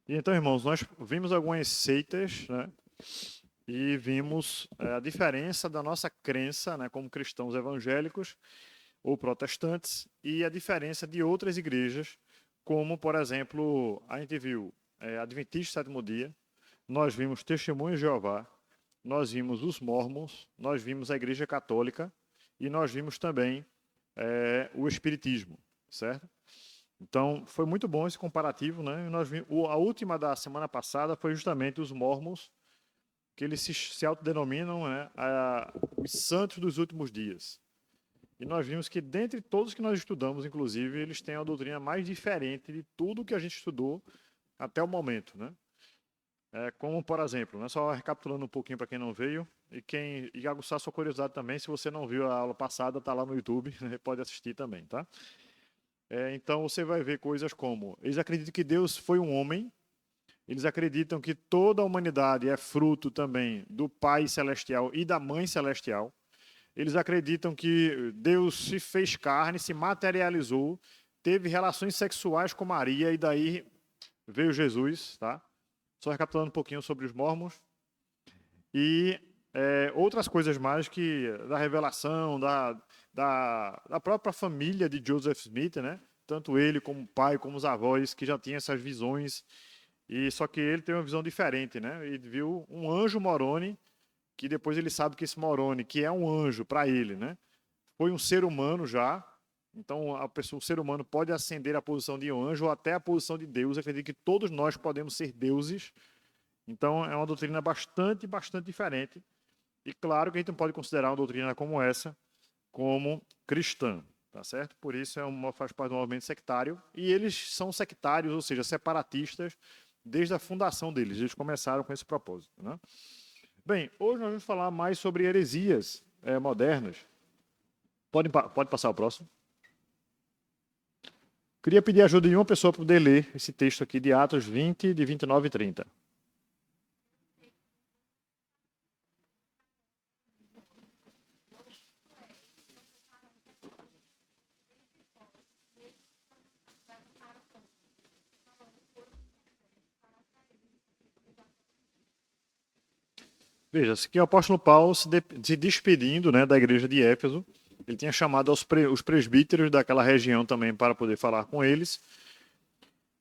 E então, irmãos, nós vimos algumas seitas, né? E vimos a diferença da nossa crença, né, como cristãos evangélicos ou protestantes, e a diferença de outras igrejas, como, por exemplo, a gente viu Adventista Sétimo Dia, nós vimos Testemunhos de Jeová, nós vimos os Mormons, nós vimos a Igreja Católica e nós vimos também o Espiritismo, certo? Então, foi muito bom esse comparativo, né? A última da semana passada foi justamente os Mormons, que eles se autodenominam, né, os santos dos últimos dias. E nós vimos que, dentre todos que nós estudamos, inclusive, eles têm a doutrina mais diferente de tudo que a gente estudou até o momento, né? Como, por exemplo, né, só recapitulando um pouquinho para quem não veio, e aguçar sua curiosidade também, se você não viu a aula passada, está lá no YouTube, pode assistir também, tá? Então você vai ver coisas como, eles acreditam que Deus foi um homem, eles acreditam que toda a humanidade é fruto também do Pai Celestial e da Mãe Celestial. Eles acreditam que Deus se fez carne, se materializou, teve relações sexuais com Maria e daí veio Jesus, tá? Só recapitulando um pouquinho sobre os mormons. E outras coisas mais que da revelação, da própria família de Joseph Smith, né? Tanto ele como o pai, como os avós, que já tinham essas visões. E só que ele tem uma visão diferente, né? Ele viu um anjo Moroni, que depois ele sabe que esse Moroni, que é um anjo para ele, né? Foi um ser humano já. Então o ser humano pode ascender à posição de um anjo ou até à posição de Deus. Acredito que todos nós podemos ser deuses. Então é uma doutrina bastante diferente. E claro que a gente não pode considerar uma doutrina como essa como cristã, tá certo? Por isso faz parte do movimento sectário. E eles são sectários, ou seja, separatistas, desde a fundação deles. Eles começaram com esse propósito, né? Bem, hoje nós vamos falar mais sobre heresias modernas. Pode passar o próximo. Queria pedir a ajuda de uma pessoa para poder ler esse texto aqui de Atos 20, de 29 e 30. Veja, aqui é o apóstolo Paulo se despedindo, né, da igreja de Éfeso. Ele tinha chamado os presbíteros daquela região também para poder falar com eles.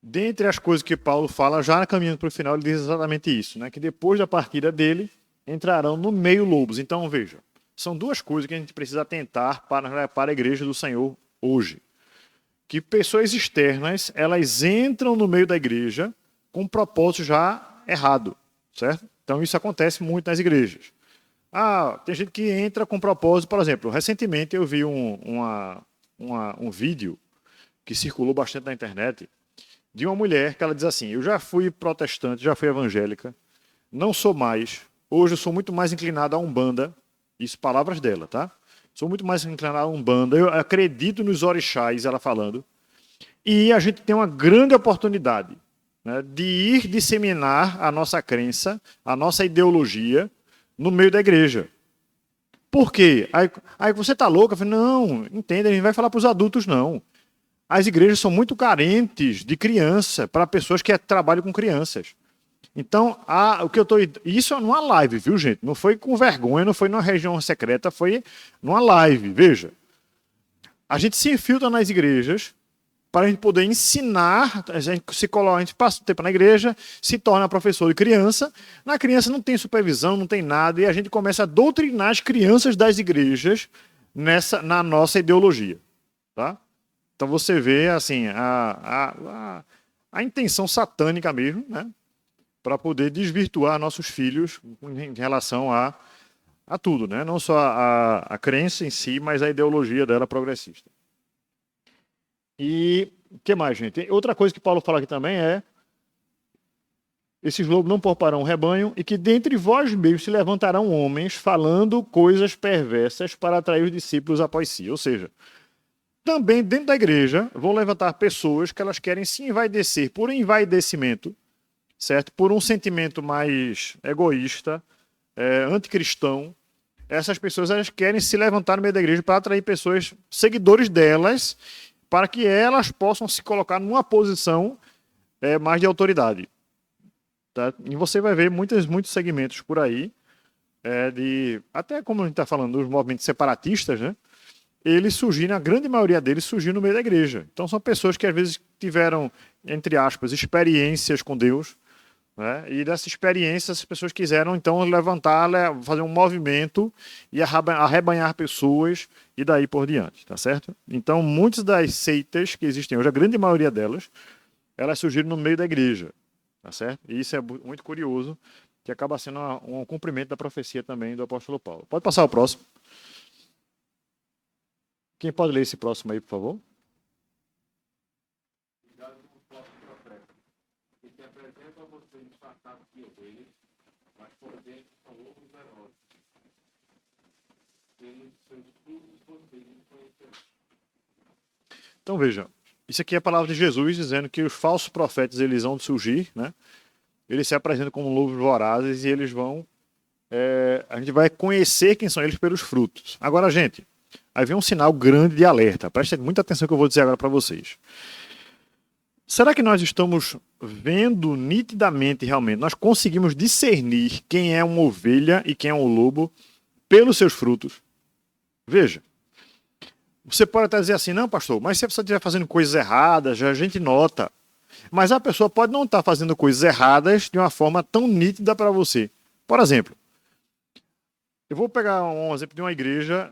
Dentre as coisas que Paulo fala, já caminhando para o final, ele diz exatamente isso, né, que depois da partida dele, entrarão no meio lobos. Então, veja, são duas coisas que a gente precisa atentar para a igreja do Senhor hoje. Que pessoas externas, elas entram no meio da igreja com um propósito já errado, certo? Então, isso acontece muito nas igrejas. Tem gente que entra com propósito, por exemplo, recentemente eu vi um vídeo que circulou bastante na internet de uma mulher que ela diz assim, eu já fui protestante, já fui evangélica, não sou mais, hoje eu sou muito mais inclinada a Umbanda, isso palavras dela, tá? Sou muito mais inclinada a Umbanda, eu acredito nos orixás, ela falando, e a gente tem uma grande oportunidade, né, de ir disseminar a nossa crença, a nossa ideologia no meio da igreja. Por quê? Aí você está louca? Eu falei, não, entenda, a gente vai falar para os adultos, não. As igrejas são muito carentes de criança, para pessoas que trabalham com crianças. Então, o que eu estou. Isso é numa live, viu, gente? Não foi com vergonha, não foi numa região secreta, foi numa live, veja. A gente se infiltra nas igrejas para a gente poder ensinar, a gente passa o tempo na igreja, se torna professor de criança, na criança não tem supervisão, não tem nada, e a gente começa a doutrinar as crianças das igrejas na nossa ideologia. Tá? Então você vê assim, a intenção satânica mesmo, né? Para poder desvirtuar nossos filhos em relação a tudo, né? Não só a crença em si, mas a ideologia dela progressista. E o que mais, gente? Outra coisa que Paulo fala aqui também é esses lobos não pouparão o rebanho e que dentre vós mesmos se levantarão homens falando coisas perversas para atrair os discípulos após si. Ou seja, também dentro da igreja vão levantar pessoas que elas querem se envaidecer por envaidecimento, certo? Por um sentimento mais egoísta, anticristão. Essas pessoas elas querem se levantar no meio da igreja para atrair pessoas, seguidores delas, para que elas possam se colocar numa posição mais de autoridade. tá? E você vai ver muitos segmentos por aí, até como a gente está falando dos movimentos separatistas, né? Eles surgiram, a grande maioria deles surgiu no meio da igreja. Então são pessoas que às vezes tiveram, entre aspas, experiências com Deus, né? E dessa experiência as pessoas quiseram então levantar, fazer um movimento e arrebanhar pessoas e daí por diante, tá certo? Então muitas das seitas que existem hoje, a grande maioria delas, elas surgiram no meio da igreja, tá certo? E isso é muito curioso, que acaba sendo um cumprimento da profecia também do apóstolo Paulo. Pode passar o próximo. Quem pode ler esse próximo aí, por favor? Cuidado com o falso profeta, que se apresenta a você disfarçado de ovelhas, mas por dentro são lobos ferozes. Pelos seus frutos vocês conhecerão. Então veja, isso aqui é a palavra de Jesus dizendo que os falsos profetas eles vão surgir, né? Eles se apresentam como lobos vorazes e eles vão... a gente vai conhecer quem são eles pelos frutos. Agora, gente, aí vem um sinal grande de alerta. Prestem muita atenção no que eu vou dizer agora para vocês. Será que nós estamos vendo nitidamente, realmente, nós conseguimos discernir quem é uma ovelha e quem é um lobo pelos seus frutos? Veja. Você pode até dizer assim, não, pastor, mas se a pessoa estiver fazendo coisas erradas, a gente nota. Mas a pessoa pode não estar fazendo coisas erradas de uma forma tão nítida para você. Por exemplo, eu vou pegar um exemplo de uma igreja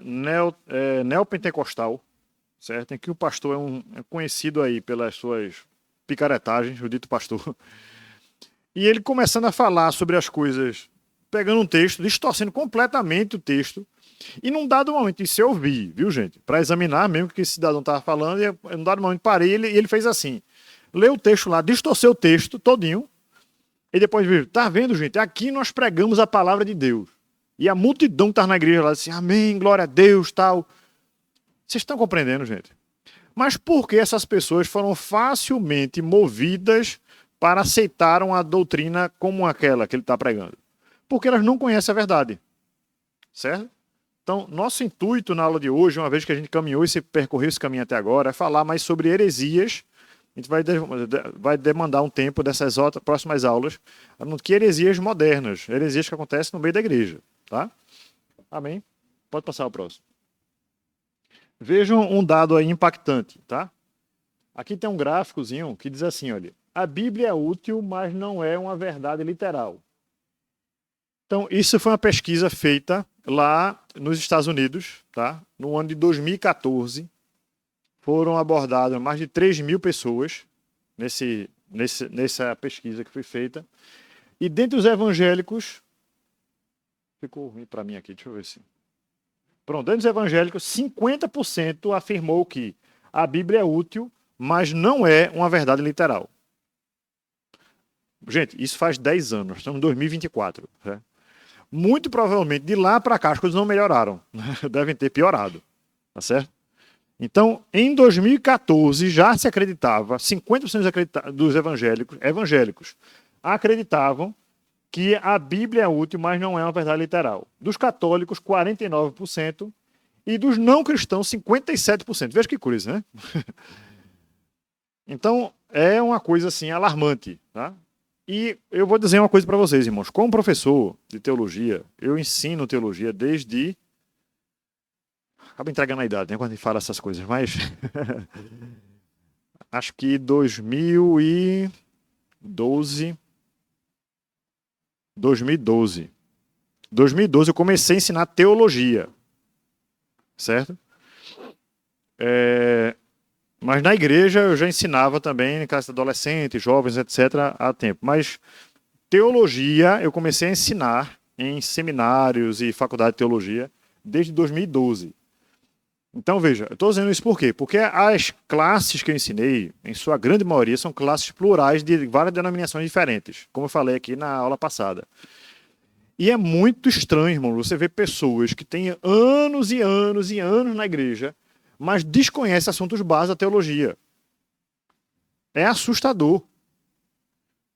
neopentecostal, certo? Em que o pastor é conhecido aí pelas suas picaretagens, o dito pastor. E ele começando a falar sobre as coisas, pegando um texto, distorcendo completamente o texto, e num dado momento, isso eu vi, viu, gente? Para examinar mesmo o que esse cidadão estava falando, e num dado momento parei e ele fez assim. Leu o texto lá, distorceu o texto todinho, e depois viu, tá vendo, gente? Aqui nós pregamos a palavra de Deus. E a multidão que estava na igreja lá disse, amém, glória a Deus, tal. Vocês estão compreendendo, gente? Mas por que essas pessoas foram facilmente movidas para aceitar a doutrina como aquela que ele está pregando? Porque elas não conhecem a verdade. Certo? Então, nosso intuito na aula de hoje, uma vez que a gente caminhou e percorreu esse caminho até agora, é falar mais sobre heresias. A gente vai demandar um tempo dessas próximas aulas, que heresias modernas, heresias que acontecem no meio da igreja. Tá? Amém? Pode passar o próximo. Vejam um dado aí impactante, tá? Aqui tem um gráficozinho que diz assim, olha, a Bíblia é útil, mas não é uma verdade literal. Então, isso foi uma pesquisa feita lá nos Estados Unidos, tá? No ano de 2014, foram abordadas mais de 3.000 pessoas nessa pesquisa que foi feita. E dentre os evangélicos, ficou ruim para mim aqui, deixa eu ver se... Pronto, dentre os evangélicos, 50% afirmou que a Bíblia é útil, mas não é uma verdade literal. Gente, isso faz 10 anos, estamos em 2024, né? Muito provavelmente, de lá para cá, as coisas não melhoraram. Devem ter piorado. Tá certo? Então, em 2014, já se acreditava, 50% dos evangélicos acreditavam que a Bíblia é útil, mas não é uma verdade literal. Dos católicos, 49%. E dos não cristãos, 57%. Veja que coisa, né? Então, é uma coisa assim alarmante, tá? E eu vou dizer uma coisa para vocês, irmãos. Como professor de teologia, eu ensino teologia desde... Acaba entregando a idade, né, quando a gente fala essas coisas, mas... Acho que 2012... 2012 eu comecei a ensinar teologia. Certo? Mas na igreja eu já ensinava também, em classe de adolescentes, jovens, etc., há tempo. Mas teologia eu comecei a ensinar em seminários e faculdade de teologia desde 2012. Então, veja, eu estou dizendo isso por quê? Porque as classes que eu ensinei, em sua grande maioria, são classes plurais de várias denominações diferentes, como eu falei aqui na aula passada. E é muito estranho, irmão, você ver pessoas que têm anos e anos e anos na igreja, mas desconhecem assuntos básicos da teologia. É assustador.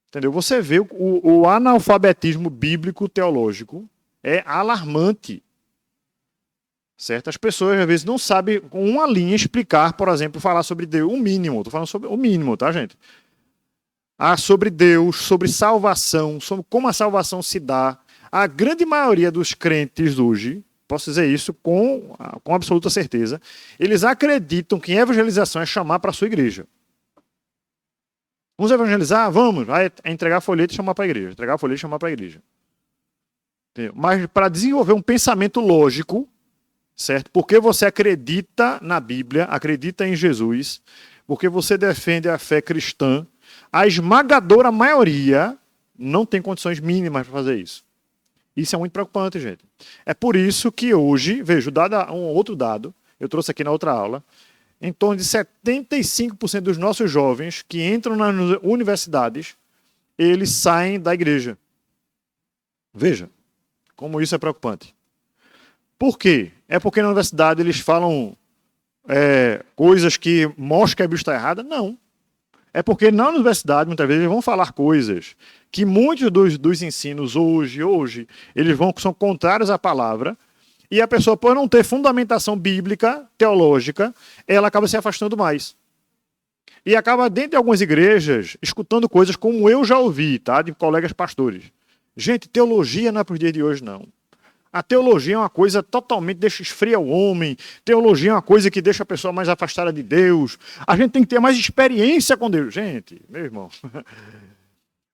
Entendeu? Você vê o analfabetismo bíblico teológico é alarmante. Certo? As pessoas, às vezes, não sabem, com uma linha, explicar, por exemplo, falar sobre Deus, o mínimo. Estou falando sobre o mínimo, tá, gente? sobre Deus, sobre salvação, sobre como a salvação se dá, a grande maioria dos crentes hoje, posso dizer isso com absoluta certeza, eles acreditam que evangelização é chamar para a sua igreja. Vamos evangelizar? Vamos. Vai entregar folheto e chamar para a igreja. Entregar folheto e chamar para a igreja. Entendeu? Mas para desenvolver um pensamento lógico, certo? Porque você acredita na Bíblia, acredita em Jesus, porque você defende a fé cristã, a esmagadora maioria não tem condições mínimas para fazer isso. Isso é muito preocupante, gente. É por isso que hoje, vejo, um outro dado, eu trouxe aqui na outra aula, em torno de 75% dos nossos jovens que entram nas universidades, eles saem da igreja. Veja, como isso é preocupante. Por quê? É porque na universidade eles falam coisas que mostram que a Bíblia está errada? Não. É porque na universidade, muitas vezes, eles vão falar coisas que muitos dos ensinos hoje, eles são contrários à palavra, e a pessoa, por não ter fundamentação bíblica, teológica, ela acaba se afastando mais. E acaba, dentro de algumas igrejas, escutando coisas como eu já ouvi, tá? De colegas pastores. Gente, teologia não é para os dias de hoje, não. A teologia é uma coisa totalmente esfria o homem. Teologia é uma coisa que deixa a pessoa mais afastada de Deus. A gente tem que ter mais experiência com Deus. Gente, meu irmão,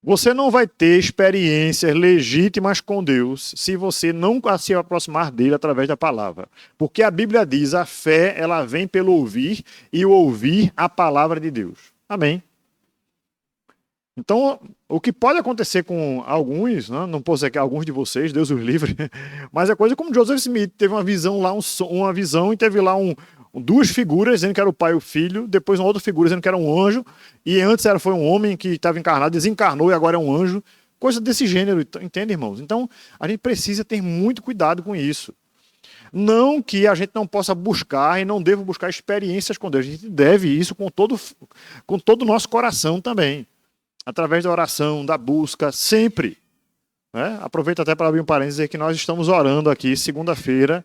você não vai ter experiências legítimas com Deus se você não se aproximar dele através da palavra. Porque a Bíblia diz, a fé, ela vem pelo ouvir e o ouvir a palavra de Deus. Amém. Então, o que pode acontecer com alguns, não posso dizer que alguns de vocês, Deus os livre, mas é coisa como Joseph Smith, teve uma visão lá, uma visão e teve lá duas figuras, dizendo que era o pai e o filho, depois uma outra figura dizendo que era um anjo, e antes foi um homem que estava encarnado, desencarnou e agora é um anjo, coisa desse gênero, entende, irmãos? Então, a gente precisa ter muito cuidado com isso. Não que a gente não possa buscar e não deva buscar experiências com Deus, a gente deve isso com todo o nosso coração também. Através da oração, da busca, sempre. Né? Aproveito até para abrir um parênteses e dizer que nós estamos orando aqui segunda-feira,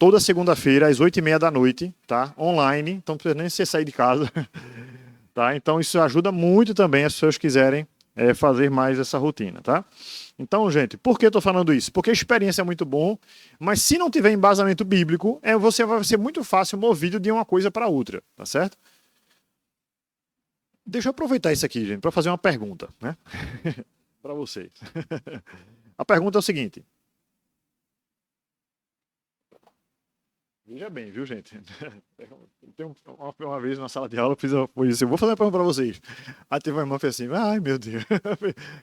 toda segunda-feira, às 8h30 da noite, tá? Online, então não precisa nem você sair de casa. Tá? Então isso ajuda muito também as pessoas que quiserem fazer mais essa rotina. Tá? Então, gente, por que eu estou falando isso? Porque a experiência é muito bom, mas se não tiver embasamento bíblico, você vai ser muito fácil movido de uma coisa para outra, tá certo? Deixa eu aproveitar isso aqui, gente, para fazer uma pergunta, né? Para vocês. A pergunta é o seguinte. Veja bem, viu, gente? Uma vez na sala de aula eu fiz isso. Eu vou fazer uma pergunta para vocês. Aí teve uma irmã que fez assim, ai meu Deus.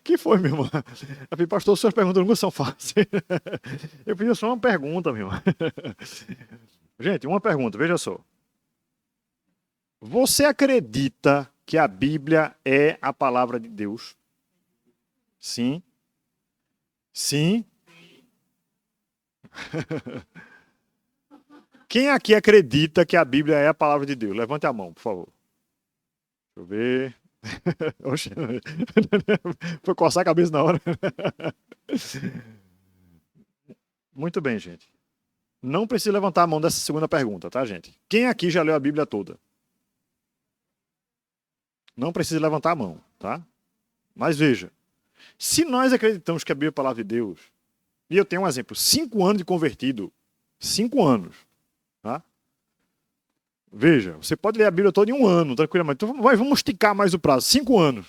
Que foi, minha irmã? Eu falei, pastor, suas perguntas nunca são fáceis. Eu fiz só uma pergunta, minha irmã. Gente, uma pergunta, veja só. Você acredita que a Bíblia é a palavra de Deus? Sim? Sim? Quem aqui acredita que a Bíblia é a palavra de Deus? Levante a mão, por favor. Deixa eu ver. Oxe, foi coçar a cabeça na hora. Muito bem, gente. Não precisa levantar a mão dessa segunda pergunta, tá, gente? Quem aqui já leu a Bíblia toda? Não precisa levantar a mão, tá? Mas veja, se nós acreditamos que a Bíblia é a palavra de Deus, e eu tenho um exemplo, 5 anos de convertido, 5 anos, tá? Veja, você pode ler a Bíblia toda em 1 ano, tranquilamente. Então, vamos esticar mais o prazo, 5 anos.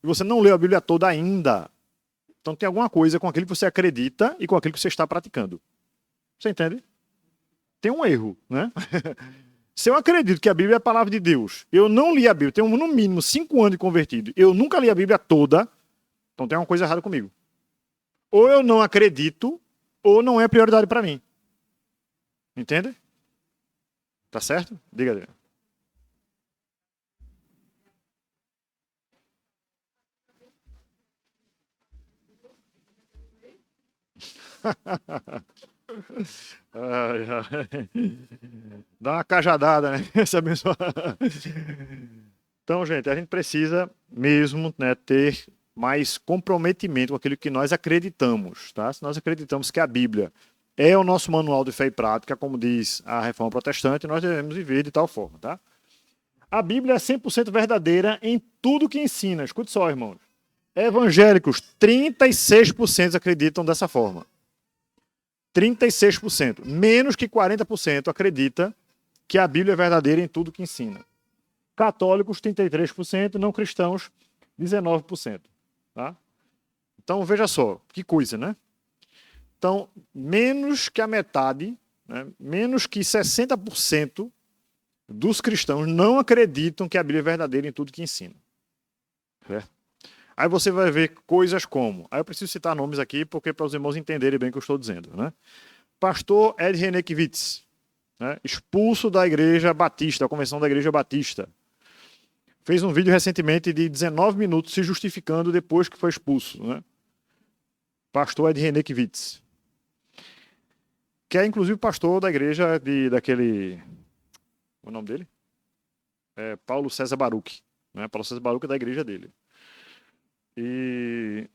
E você não leu a Bíblia toda ainda. Então tem alguma coisa com aquilo que você acredita e com aquilo que você está praticando. Você entende? Tem um erro, né? Se eu acredito que a Bíblia é a palavra de Deus, eu não li a Bíblia, tenho no mínimo 5 anos de convertido, eu nunca li a Bíblia toda, então tem uma coisa errada comigo. Ou eu não acredito, ou não é prioridade para mim. Entende? Tá certo? Diga, Adriano. Ai, ai. Dá uma cajadada, né? Essa abençoa. Então, gente, a gente precisa mesmo, né, ter mais comprometimento com aquilo que nós acreditamos, tá? Se nós acreditamos que a Bíblia é o nosso manual de fé e prática, como diz a Reforma Protestante, nós devemos viver de tal forma, tá? A Bíblia é 100% verdadeira em tudo que ensina. Escute só, irmãos. Evangélicos, 36% acreditam dessa forma. 36%. Menos que 40% acredita que a Bíblia é verdadeira em tudo que ensina. Católicos, 33%. Não cristãos, 19%. Tá? Então, veja só. Que coisa, né? Então, menos que a metade, né? Menos que 60% dos cristãos não acreditam que a Bíblia é verdadeira em tudo que ensina. Certo? Aí você vai ver coisas como... Aí eu preciso citar nomes aqui, porque para os irmãos entenderem bem o que eu estou dizendo. Né? Pastor Ed Renekiewicz, né? Expulso da Igreja Batista, da Convenção da Igreja Batista. Fez um vídeo recentemente de 19 minutos se justificando depois que foi expulso. Né? Pastor Ed Renekiewicz. Que é, inclusive, pastor da igreja daquele... O nome dele? É Paulo César Baruch. Né? Paulo César Baruch é da igreja dele. E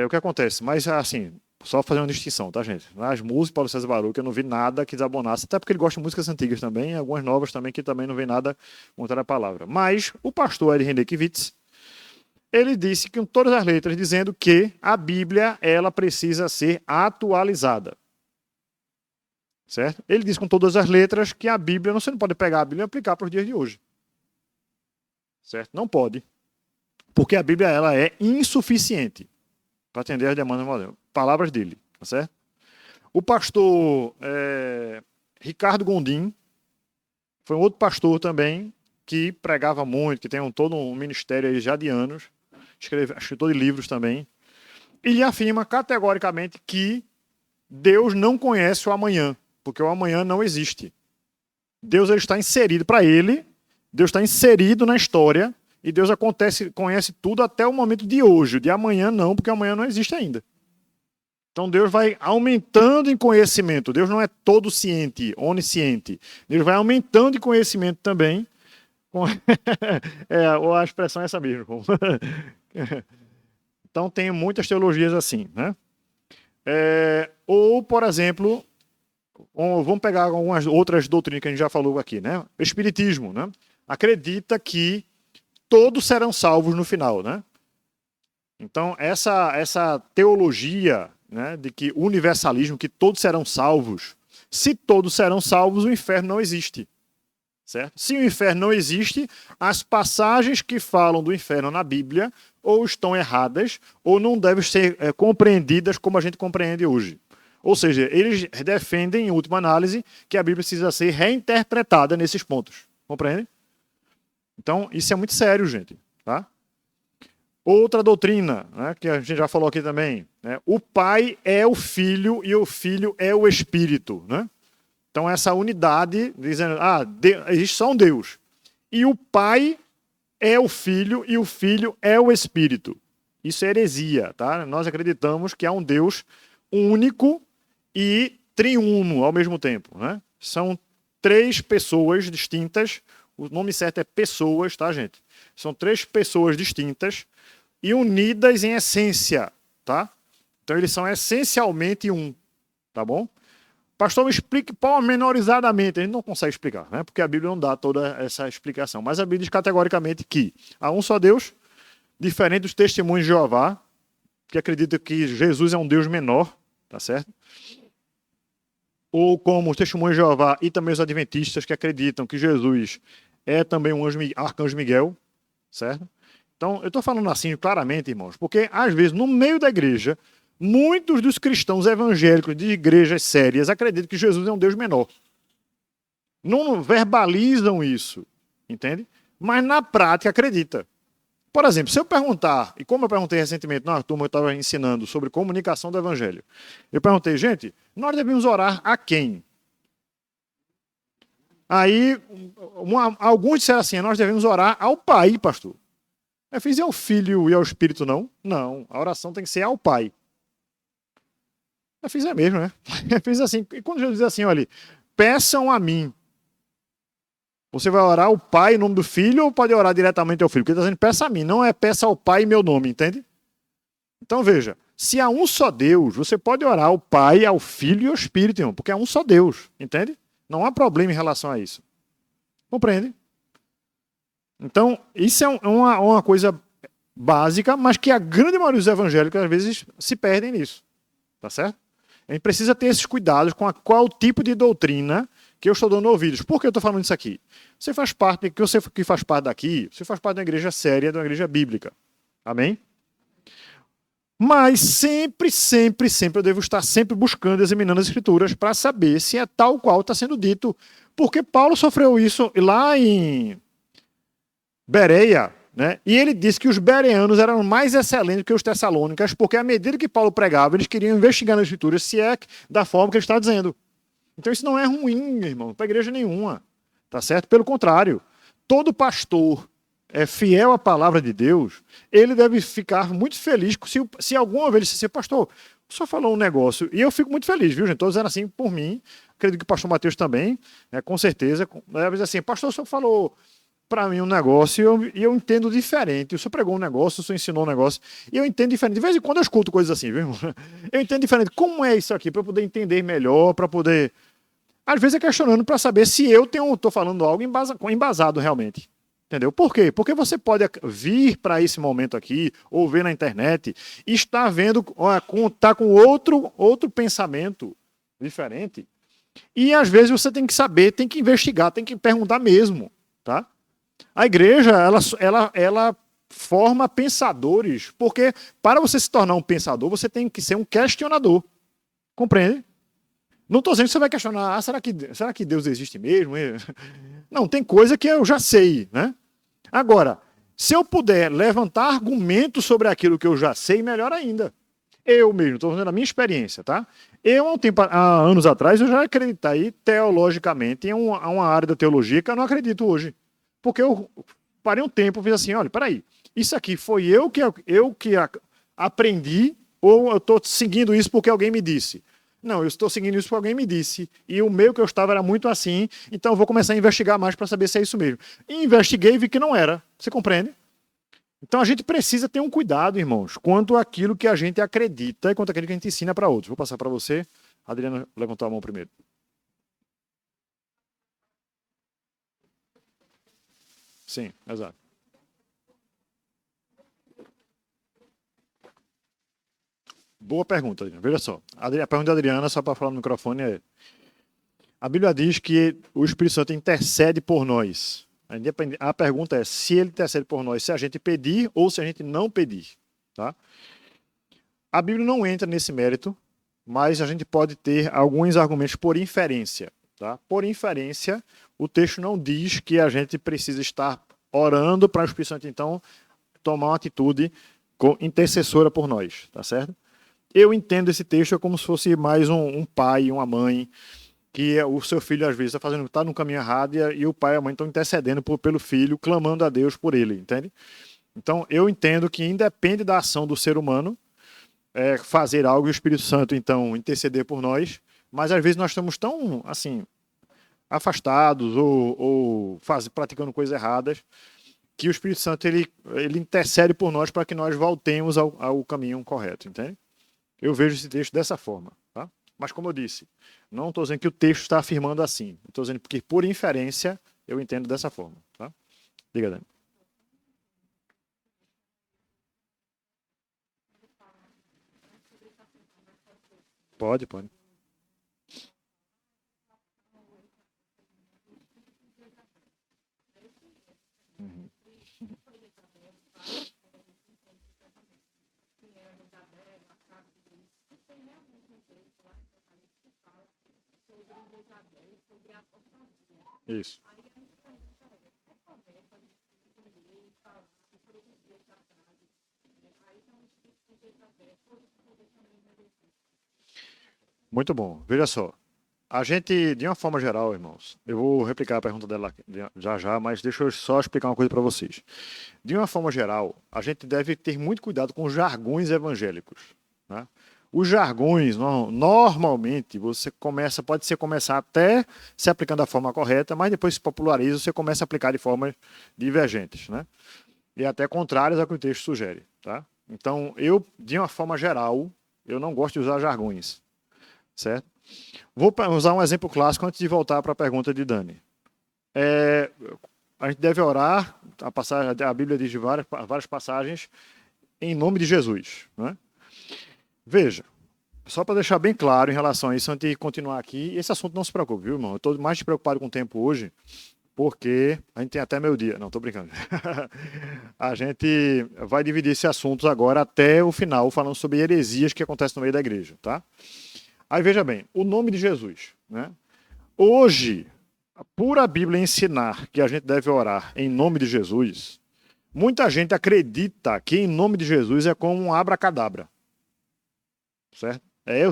o que acontece? Mas, assim, só fazer uma distinção, tá, gente? Nas músicas, Paulo César Baruch, eu não vi nada que desabonasse, até porque ele gosta de músicas antigas também, algumas novas também, que também não vem nada contra a palavra. Mas o pastor Ed Renekiewicz, ele disse que com todas as letras, dizendo que a Bíblia, ela precisa ser atualizada. Certo? Ele diz com todas as letras que a Bíblia, você não pode pegar a Bíblia e aplicar para os dias de hoje. Certo? Não pode. Porque a Bíblia, ela é insuficiente para atender as demandas modernas. Palavras dele, tá certo? O pastor Ricardo Gondim foi um outro pastor também que pregava muito, que tem todo um ministério aí já de anos, escritor de livros também. Ele afirma categoricamente que Deus não conhece o amanhã, porque o amanhã não existe. Deus, ele está inserido para ele, Deus está inserido na história, e Deus conhece tudo até o momento de hoje. O de amanhã não, porque amanhã não existe ainda. Então Deus vai aumentando em conhecimento. Deus não é todo ciente, onisciente. Deus vai aumentando em conhecimento também. A expressão é essa mesmo. Então tem muitas teologias assim, né? Ou, por exemplo, vamos pegar algumas outras doutrinas que a gente já falou aqui, né? O Espiritismo, né? Acredita que todos serão salvos no final, né? Então, essa teologia, né, de que universalismo, que todos serão salvos, se todos serão salvos, o inferno não existe. Certo? Se o inferno não existe, as passagens que falam do inferno na Bíblia ou estão erradas ou não devem ser compreendidas como a gente compreende hoje. Ou seja, eles defendem, em última análise, que a Bíblia precisa ser reinterpretada nesses pontos. Compreende? Então, isso é muito sério, gente. Tá? Outra doutrina, né, que a gente já falou aqui também, né, o Pai é o Filho e o Filho é o Espírito. Né? Então, essa unidade, dizendo, existe só um Deus. E o Pai é o Filho e o Filho é o Espírito. Isso é heresia, tá? Nós acreditamos que há um Deus único e triuno ao mesmo tempo, né? São três pessoas distintas. O nome certo é pessoas, tá, gente? São três pessoas distintas e unidas em essência, tá? Então, eles são essencialmente um, tá bom? Pastor, me explique pormenorizadamente. A gente não consegue explicar, né? Porque a Bíblia não dá toda essa explicação. Mas a Bíblia diz categoricamente que há um só Deus, diferente dos testemunhos de Jeová, que acreditam que Jesus é um Deus menor, tá certo? Ou como os testemunhos de Jeová e também os adventistas, que acreditam que Jesus é também um arcanjo Miguel, certo? Então, eu estou falando assim claramente, irmãos, porque às vezes no meio da igreja, muitos dos cristãos evangélicos de igrejas sérias acreditam que Jesus é um Deus menor. Não verbalizam isso, entende? Mas na prática acredita. Por exemplo, se eu perguntar, e como eu perguntei recentemente na turma que eu estava ensinando sobre comunicação do evangelho, eu perguntei, gente, nós devemos orar a quem? Aí, alguns disseram assim, nós devemos orar ao Pai, pastor. Eu fiz, e ao Filho e ao Espírito não? Não, a oração tem que ser ao Pai. Eu fiz mesmo, né? Eu fiz assim, e quando Jesus diz assim, olha, peçam a mim. Você vai orar ao Pai em nome do Filho ou pode orar diretamente ao Filho? Porque ele está dizendo, peça a mim, não é peça ao Pai em meu nome, entende? Então veja, se há um só Deus, você pode orar ao Pai, ao Filho e ao Espírito, irmão, porque é um só Deus, entende? Não há problema em relação a isso. Compreende? Então, isso é uma coisa básica, mas que a grande maioria dos evangélicos, às vezes, se perdem nisso. Tá certo? A gente precisa ter esses cuidados com qual tipo de doutrina que eu estou dando ouvidos. Por que eu estou falando isso aqui? Você faz parte, que faz parte daqui, você faz parte de uma igreja séria, de uma igreja bíblica. Amém? Mas sempre, sempre, sempre eu devo estar sempre buscando, examinando as escrituras para saber se é tal qual está sendo dito. Porque Paulo sofreu isso lá em Bereia, né? E ele disse que os bereanos eram mais excelentes que os tessalônicas, porque à medida que Paulo pregava, eles queriam investigar nas escrituras se é da forma que ele está dizendo. Então isso não é ruim, irmão, para igreja nenhuma. Tá certo? Pelo contrário, todo pastor é fiel à palavra de Deus, ele deve ficar muito feliz se alguma vez ele disse assim, pastor, só falou um negócio, e eu fico muito feliz, viu, gente? Estou dizendo assim por mim, acredito que o pastor Mateus também, né, com certeza, deve dizer assim, pastor, só falou para mim um negócio e eu entendo diferente. O senhor pregou um negócio, o senhor ensinou um negócio, e eu entendo diferente. De vez em quando eu escuto coisas assim, viu? Eu entendo diferente. Como é isso aqui? Para eu poder entender melhor, para poder. Às vezes é questionando para saber se eu estou falando algo embasado realmente. Entendeu? Por quê? Porque você pode vir para esse momento aqui, ou ver na internet, e estar vendo, tá com outro pensamento diferente. E às vezes você tem que saber, tem que investigar, tem que perguntar mesmo. Tá? A igreja, ela forma pensadores, porque para você se tornar um pensador, você tem que ser um questionador. Compreende? Não estou dizendo que você vai questionar, será que Deus existe mesmo? Não, tem coisa que eu já sei, né? Agora, se eu puder levantar argumentos sobre aquilo que eu já sei, melhor ainda. Eu mesmo, estou fazendo a minha experiência, tá? Há anos atrás, eu já acreditei teologicamente em uma área da teologia que eu não acredito hoje. Porque eu parei um tempo e fiz assim, olha, peraí, isso aqui foi eu que aprendi ou eu estou seguindo isso porque alguém me disse? Não, eu estou seguindo isso porque alguém me disse. E o meio que eu estava era muito assim, então eu vou começar a investigar mais para saber se é isso mesmo. E investiguei e vi que não era. Você compreende? Então a gente precisa ter um cuidado, irmãos, quanto àquilo que a gente acredita e quanto àquilo que a gente ensina para outros. Vou passar para você. A Adriana levantou a mão primeiro. Sim, exato. Boa pergunta, Adriana. Veja só. A pergunta da Adriana, só para falar no microfone, é: a Bíblia diz que o Espírito Santo intercede por nós. A pergunta é se ele intercede por nós, se a gente pedir ou se a gente não pedir. Tá? A Bíblia não entra nesse mérito, mas a gente pode ter alguns argumentos por inferência. Tá? Por inferência, o texto não diz que a gente precisa estar orando para o Espírito Santo, então, tomar uma atitude intercessora por nós. Tá certo? Eu entendo esse texto como se fosse mais um pai, uma mãe, que o seu filho às vezes está no caminho errado e o pai e a mãe estão intercedendo pelo filho, clamando a Deus por ele, entende? Então eu entendo que independe da ação do ser humano fazer algo e o Espírito Santo então interceder por nós, mas às vezes nós estamos tão assim afastados ou praticando coisas erradas que o Espírito Santo ele intercede por nós para que nós voltemos ao caminho correto, entende? Eu vejo esse texto dessa forma, tá? Mas como eu disse, não estou dizendo que o texto está afirmando assim. Estou dizendo que, por inferência, eu entendo dessa forma, tá? Diga, Dani. Pode, pode. Uhum. Isso. Muito bom. Veja só. A gente, de uma forma geral, irmãos, eu vou replicar a pergunta dela já já, mas deixa eu só explicar uma coisa para vocês. De uma forma geral, a gente deve ter muito cuidado com os jargões evangélicos, né? Os jargões, normalmente, pode ser começar até se aplicando da forma correta, mas depois se populariza, você começa a aplicar de formas divergentes, né? E até contrárias ao que o texto sugere, tá? Então, de uma forma geral, eu não gosto de usar jargões, certo? Vou usar um exemplo clássico antes de voltar para a pergunta de Dani. a gente deve orar, a Bíblia diz várias passagens, em nome de Jesus. Né? Veja, só para deixar bem claro em relação a isso, antes de continuar aqui, esse assunto não se preocupe, viu, irmão? Eu estou mais preocupado com o tempo hoje, porque a gente tem até meio-dia. Não, estou brincando. A gente vai dividir esses assuntos agora até o final, falando sobre heresias que acontecem no meio da igreja, tá? Aí veja bem, o nome de Jesus, né? Hoje, por a Bíblia ensinar que a gente deve orar em nome de Jesus, muita gente acredita que em nome de Jesus é como um abracadabra, certo?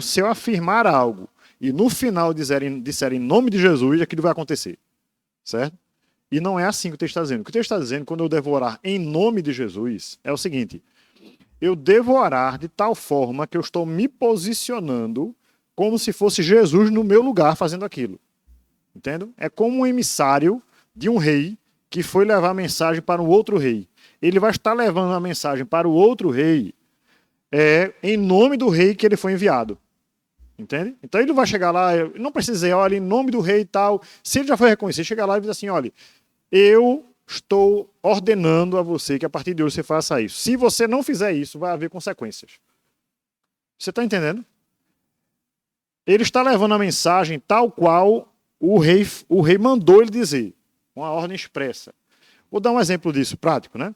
Se eu afirmar algo e no final disserem em nome de Jesus, aquilo vai acontecer, certo? E não é assim que o texto está dizendo. O que o texto está dizendo, quando eu devo orar em nome de Jesus, é o seguinte: eu devo orar de tal forma que eu estou me posicionando como se fosse Jesus no meu lugar fazendo aquilo. Entende? É como um emissário de um rei que foi levar a mensagem para um outro rei. Ele vai estar levando a mensagem para o outro rei em nome do rei que ele foi enviado. Entende? Então ele vai chegar lá, não precisa dizer, olha, em nome do rei e tal. Se ele já foi reconhecido, chega lá e diz assim, olha, eu estou ordenando a você que a partir de hoje você faça isso. Se você não fizer isso, vai haver consequências. Você está entendendo? Ele está levando a mensagem tal qual o rei mandou ele dizer, uma ordem expressa. Vou dar um exemplo disso, prático, né?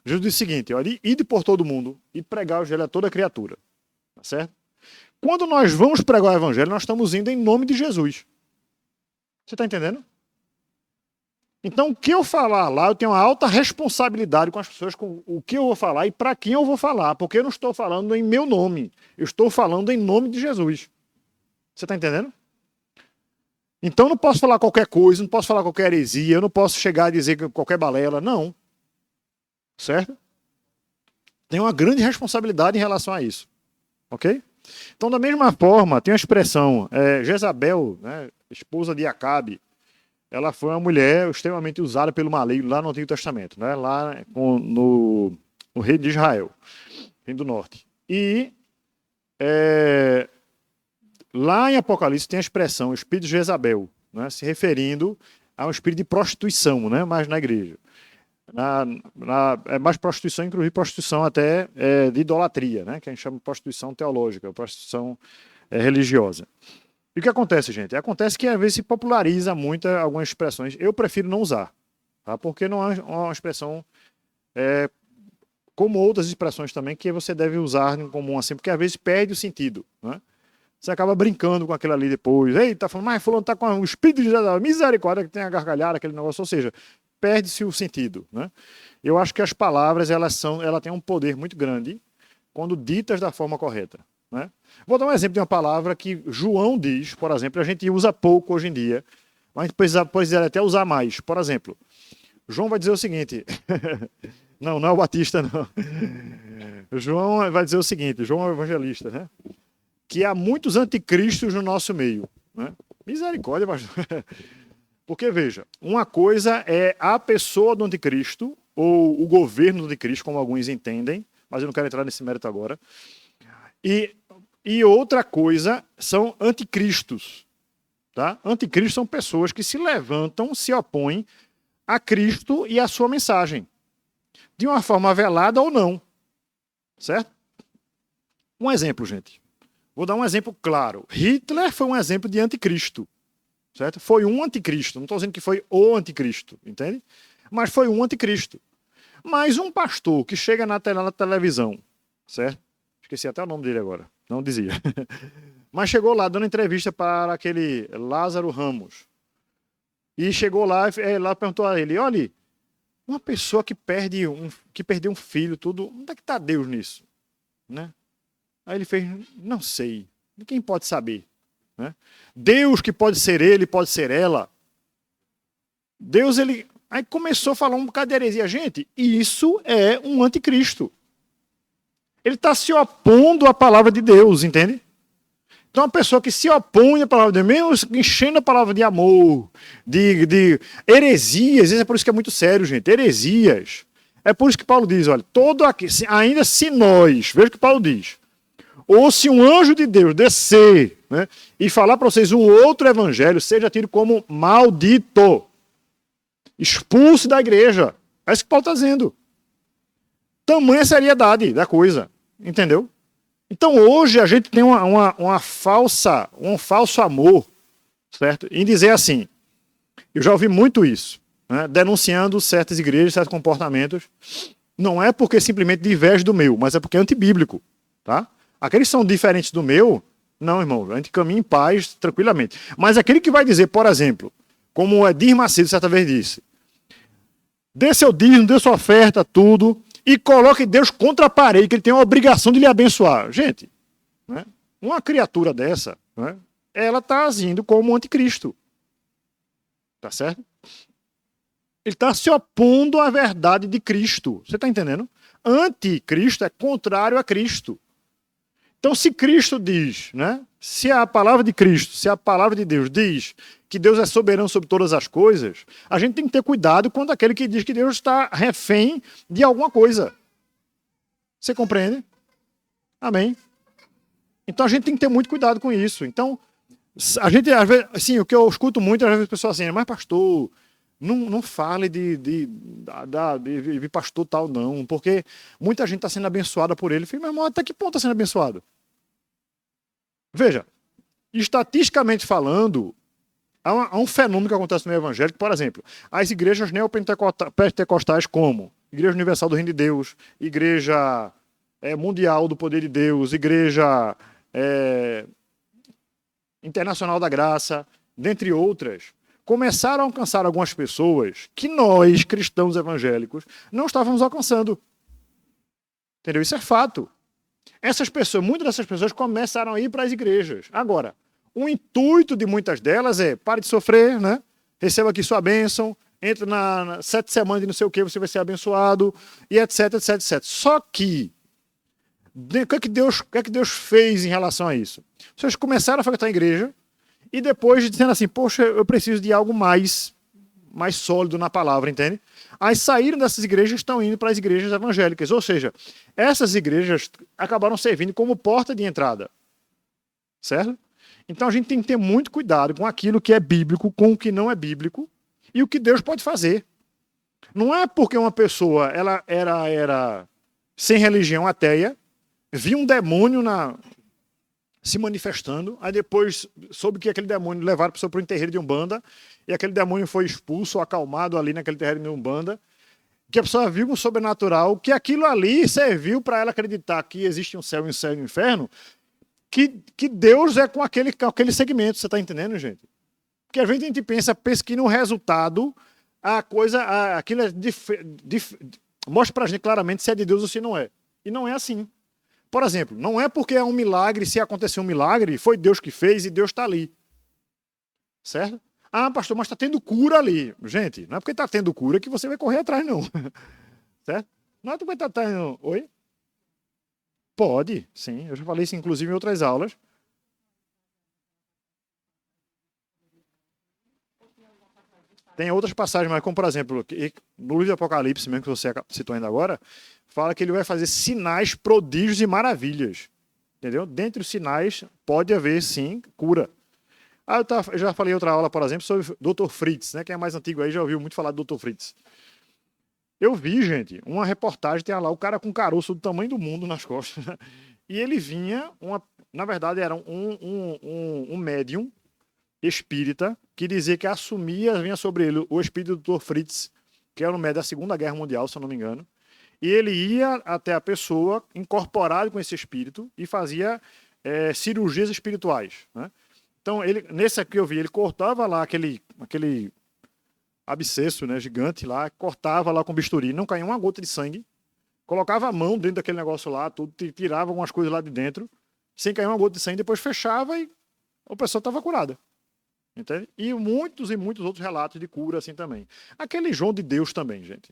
Jesus disse o seguinte, olha, ide por todo mundo e pregar o evangelho a toda criatura. Tá certo? Quando nós vamos pregar o evangelho, nós estamos indo em nome de Jesus. Você está entendendo? Então, o que eu falar lá, eu tenho uma alta responsabilidade com as pessoas, com o que eu vou falar e para quem eu vou falar, porque eu não estou falando em meu nome, eu estou falando em nome de Jesus. Você está entendendo? Então, eu não posso falar qualquer coisa, não posso falar qualquer heresia, eu não posso chegar a dizer qualquer balela, não. Certo? Tem uma grande responsabilidade em relação a isso. Ok? Então, da mesma forma, tem a expressão, Jezabel, né, esposa de Acabe, ela foi uma mulher extremamente usada pelo maligno lá no Antigo Testamento, né, lá no rei de Israel, rei do norte. E lá em Apocalipse tem a expressão espírito de Jezabel, né, se referindo a um espírito de prostituição, né, mas na igreja. É mais prostituição, inclusive prostituição até de idolatria, né? Que a gente chama de prostituição teológica, prostituição religiosa. E o que acontece, gente? Acontece que às vezes se populariza muito algumas expressões. Eu prefiro não usar, tá? Porque não é uma expressão como outras expressões também que você deve usar em comum assim, porque às vezes perde o sentido, né? Você acaba brincando com aquilo ali depois. Ei, tá falando, mas fulano tá com o espírito de misericórdia, que tem a gargalhada, aquele negócio, ou seja, perde-se o sentido, né? Eu acho que as palavras ela têm um poder muito grande quando ditas da forma correta, né? Vou dar um exemplo de uma palavra que João diz, por exemplo, a gente usa pouco hoje em dia, mas a gente pode até usar mais. Por exemplo, João vai dizer o seguinte, não é o Batista, não. João vai dizer o seguinte, João é o evangelista, né? Que há muitos anticristos no nosso meio, né? Misericórdia, mas... Porque, veja, uma coisa é a pessoa do anticristo, ou o governo do anticristo, como alguns entendem, mas eu não quero entrar nesse mérito agora. E outra coisa são anticristos. Tá? Anticristos são pessoas que se levantam, se opõem a Cristo e a sua mensagem. De uma forma velada ou não. Certo? Um exemplo, gente. Vou dar um exemplo claro. Hitler foi um exemplo de anticristo. Certo? Foi um anticristo, não estou dizendo que foi o anticristo, entende? Mas foi um anticristo. Mas um pastor que chega na televisão, certo? Esqueci até o nome dele agora, não dizia. Mas chegou lá dando entrevista para aquele Lázaro Ramos. E chegou lá perguntou a ele, olha, uma pessoa que perdeu um filho, tudo, onde é que está Deus nisso? Né? Aí ele fez, não sei, quem pode saber? Né? Deus que pode ser ele, pode ser ela. Deus, ele... Aí começou a falar um bocado de heresia. Gente, isso é um anticristo. Ele está se opondo à palavra de Deus, entende? Então, uma pessoa que se opõe à palavra de Deus, mesmo enchendo a palavra de amor, de heresias, isso é por isso que é muito sério, gente, heresias. É por isso que Paulo diz, olha, ainda se nós, veja o que Paulo diz, ou se um anjo de Deus descer, né, e falar para vocês um outro evangelho, seja tido como maldito. Expulse da igreja. É isso que Paulo está dizendo. Tamanha seriedade da coisa. Entendeu? Então hoje a gente tem um falso amor, certo? Em dizer assim, eu já ouvi muito isso, né? Denunciando certas igrejas, certos comportamentos. Não é porque simplesmente diverge do meu, mas é porque é antibíblico, tá? Aqueles que são diferentes do meu, não, irmão, a gente caminha em paz, tranquilamente. Mas aquele que vai dizer, por exemplo, como o Edir Macedo certa vez disse, dê seu dízimo, dê sua oferta, tudo, e coloque Deus contra a parede, que ele tem a obrigação de lhe abençoar. Gente, né? Uma criatura dessa, né? Ela está agindo como um anticristo. Tá certo? Ele está se opondo à verdade de Cristo. Você está entendendo? Anticristo é contrário a Cristo. Então, se Cristo diz, né? Se a palavra de Cristo, se a palavra de Deus diz que Deus é soberano sobre todas as coisas, a gente tem que ter cuidado quando aquele que diz que Deus está refém de alguma coisa. Você compreende? Amém? Então a gente tem que ter muito cuidado com isso. Então, a gente, às vezes, assim, o que eu escuto muito, às vezes as pessoas assim, mas pastor, não fale de pastor tal, não, porque muita gente está sendo abençoada por ele. Eu falei, meu irmão, até que ponto está sendo abençoado? Veja, estatisticamente falando, há um fenômeno que acontece no meio evangélico, por exemplo, as igrejas neopentecostais como Igreja Universal do Reino de Deus, Igreja Mundial do Poder de Deus, Igreja Internacional da Graça, dentre outras, começaram a alcançar algumas pessoas que nós, cristãos evangélicos, não estávamos alcançando. Entendeu? Isso é fato. Essas pessoas, muitas dessas pessoas começaram a ir para as igrejas. Agora, o intuito de muitas delas é, pare de sofrer, né? Receba aqui sua bênção, entre na 7 semanas de não sei o que, você vai ser abençoado, e etc, etc, etc. Só que, o que é que Deus fez em relação a isso? Vocês começaram a frequentar a igreja, e depois dizendo assim, poxa, eu preciso de algo mais sólido na palavra, entende? Aí saíram dessas igrejas e estão indo para as igrejas evangélicas. Ou seja, essas igrejas acabaram servindo como porta de entrada. Certo? Então a gente tem que ter muito cuidado com aquilo que é bíblico, com o que não é bíblico e o que Deus pode fazer. Não é porque uma pessoa ela era sem religião, ateia, viu um demônio se manifestando, aí depois soube que aquele demônio levaram a pessoa para um terreiro de Umbanda, e aquele demônio foi expulso ou acalmado ali naquele terreiro de Umbanda, que a pessoa viu um sobrenatural, que aquilo ali serviu para ela acreditar que existe um céu e um inferno, que Deus é com aquele segmento, você está entendendo, gente? Porque às vezes a gente pensa que no resultado, aquilo mostra para a gente claramente se é de Deus ou se não é. E não é assim. Por exemplo, não é porque é um milagre, se acontecer um milagre, foi Deus que fez e Deus está ali. Certo? Ah, pastor, mas está tendo cura ali. Gente, não é porque está tendo cura que você vai correr atrás, não. Certo? Não é porque está tendo... Oi? Pode, sim. Eu já falei isso, inclusive, em outras aulas. Tem outras passagens, mas como, por exemplo, no livro do Apocalipse, mesmo que você citou ainda agora, fala que ele vai fazer sinais, prodígios e maravilhas. Entendeu? Dentre os sinais, pode haver, sim, cura. Eu já falei em outra aula, por exemplo, sobre o Dr. Fritz, né? Quem é mais antigo aí já ouviu muito falar do Dr. Fritz. Eu vi, gente, uma reportagem, tem lá o cara com caroço do tamanho do mundo nas costas. E ele vinha, na verdade, era um médium espírita que dizia que vinha sobre ele o espírito do Dr. Fritz, que era no meio da Segunda Guerra Mundial, se eu não me engano. E ele ia até a pessoa, incorporado com esse espírito, e fazia cirurgias espirituais, né? Então, nesse aqui eu vi, ele cortava lá aquele abscesso, né, gigante lá, cortava lá com bisturi, não caía uma gota de sangue, colocava a mão dentro daquele negócio lá, tudo, tirava algumas coisas lá de dentro, sem cair uma gota de sangue, depois fechava e a pessoa estava curada. Entende? E muitos outros relatos de cura assim também. Aquele João de Deus também, gente.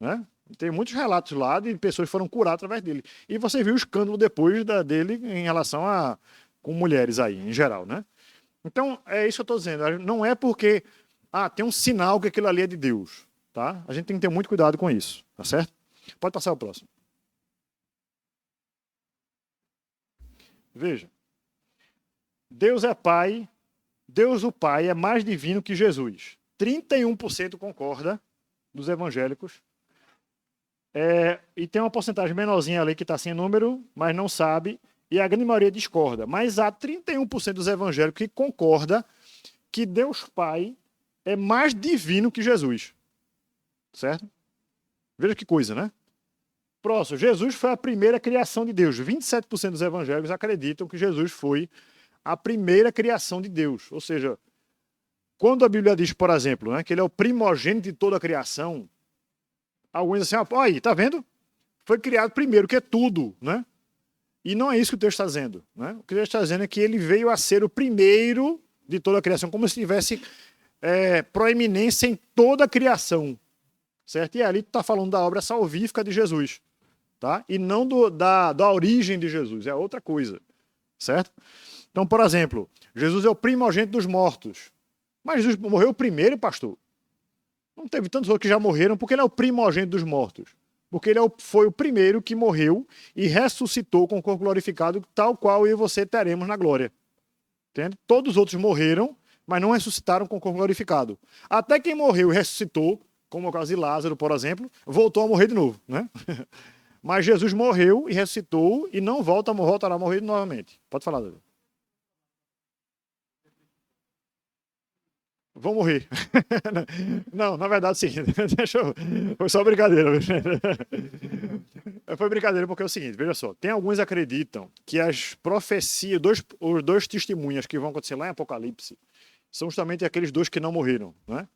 Né? Tem muitos relatos lá de pessoas que foram curadas através dele. E você viu o escândalo depois dele em relação com mulheres aí, em geral, né? Então, é isso que eu estou dizendo. Não é porque tem um sinal que aquilo ali é de Deus. Tá? A gente tem que ter muito cuidado com isso. Tá certo? Pode passar o próximo. Veja. Deus é Pai. Deus o Pai é mais divino que Jesus. 31% concorda dos evangélicos. E tem uma porcentagem menorzinha ali que está sem número, mas não sabe, e a grande maioria discorda. Mas há 31% dos evangélicos que concorda que Deus Pai é mais divino que Jesus. Certo? Veja que coisa, né? Próximo, Jesus foi a primeira criação de Deus. 27% dos evangélicos acreditam que Jesus foi a primeira criação de Deus. Ou seja, quando a Bíblia diz, por exemplo, né, que ele é o primogênito de toda a criação, alguns dizem assim, olha aí, tá vendo? Foi criado primeiro, que é tudo, né? E não é isso que o texto está dizendo, né? O que o texto está dizendo é que ele veio a ser o primeiro de toda a criação, como se tivesse proeminência em toda a criação, certo? E ali tu está falando da obra salvífica de Jesus, tá? E não da origem de Jesus, é outra coisa, certo? Então, por exemplo, Jesus é o primogênito dos mortos. Mas Jesus morreu primeiro, pastor? Não teve tantos outros que já morreram, porque ele é o primogênito dos mortos. Porque ele foi o primeiro que morreu e ressuscitou com o corpo glorificado, tal qual eu e você teremos na glória. Entende? Todos os outros morreram, mas não ressuscitaram com o corpo glorificado. Até quem morreu e ressuscitou, como o caso de Lázaro, por exemplo, voltou a morrer de novo, né? Mas Jesus morreu e ressuscitou e não voltará a morrer novamente. Pode falar, David. Vão morrer. Não, na verdade, sim. Foi só brincadeira. Foi brincadeira porque é o seguinte, veja só. Tem alguns que acreditam que as profecias, os dois testemunhas que vão acontecer lá em Apocalipse, são justamente aqueles dois que não morreram, né?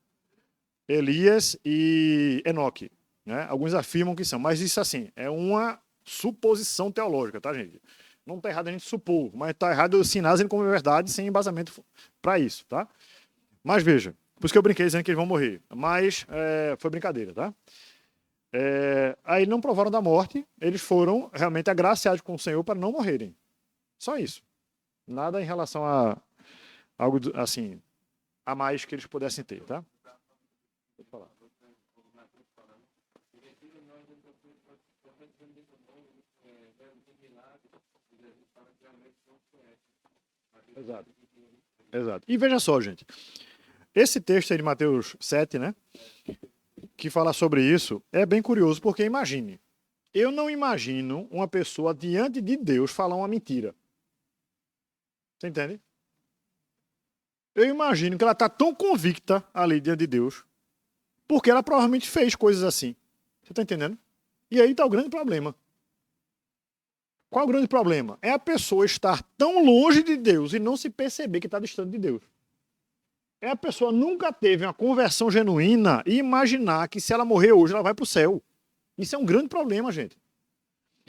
Elias e Enoque, né? Alguns afirmam que são, mas isso assim, é uma suposição teológica, tá, gente? Não está errado a gente supor, mas está errado sinais como verdade sem embasamento para isso, tá? Mas veja, por isso que eu brinquei dizendo que eles vão morrer. Mas foi brincadeira, tá? Aí não provaram da morte, eles foram realmente agraciados com o Senhor para não morrerem. Só isso. Nada em relação a algo assim, a mais que eles pudessem ter, tá? Vou falar. Exato. Exato. E veja só, gente. Esse texto aí de Mateus 7, né, que fala sobre isso, é bem curioso, porque imagine, eu não imagino uma pessoa diante de Deus falar uma mentira. Você entende? Eu imagino que ela está tão convicta ali diante de Deus, porque ela provavelmente fez coisas assim. Você está entendendo? E aí está o grande problema. Qual é o grande problema? É a pessoa estar tão longe de Deus e não se perceber que está distante de Deus. É a pessoa nunca teve uma conversão genuína e imaginar que se ela morrer hoje, ela vai para o céu. Isso é um grande problema, gente.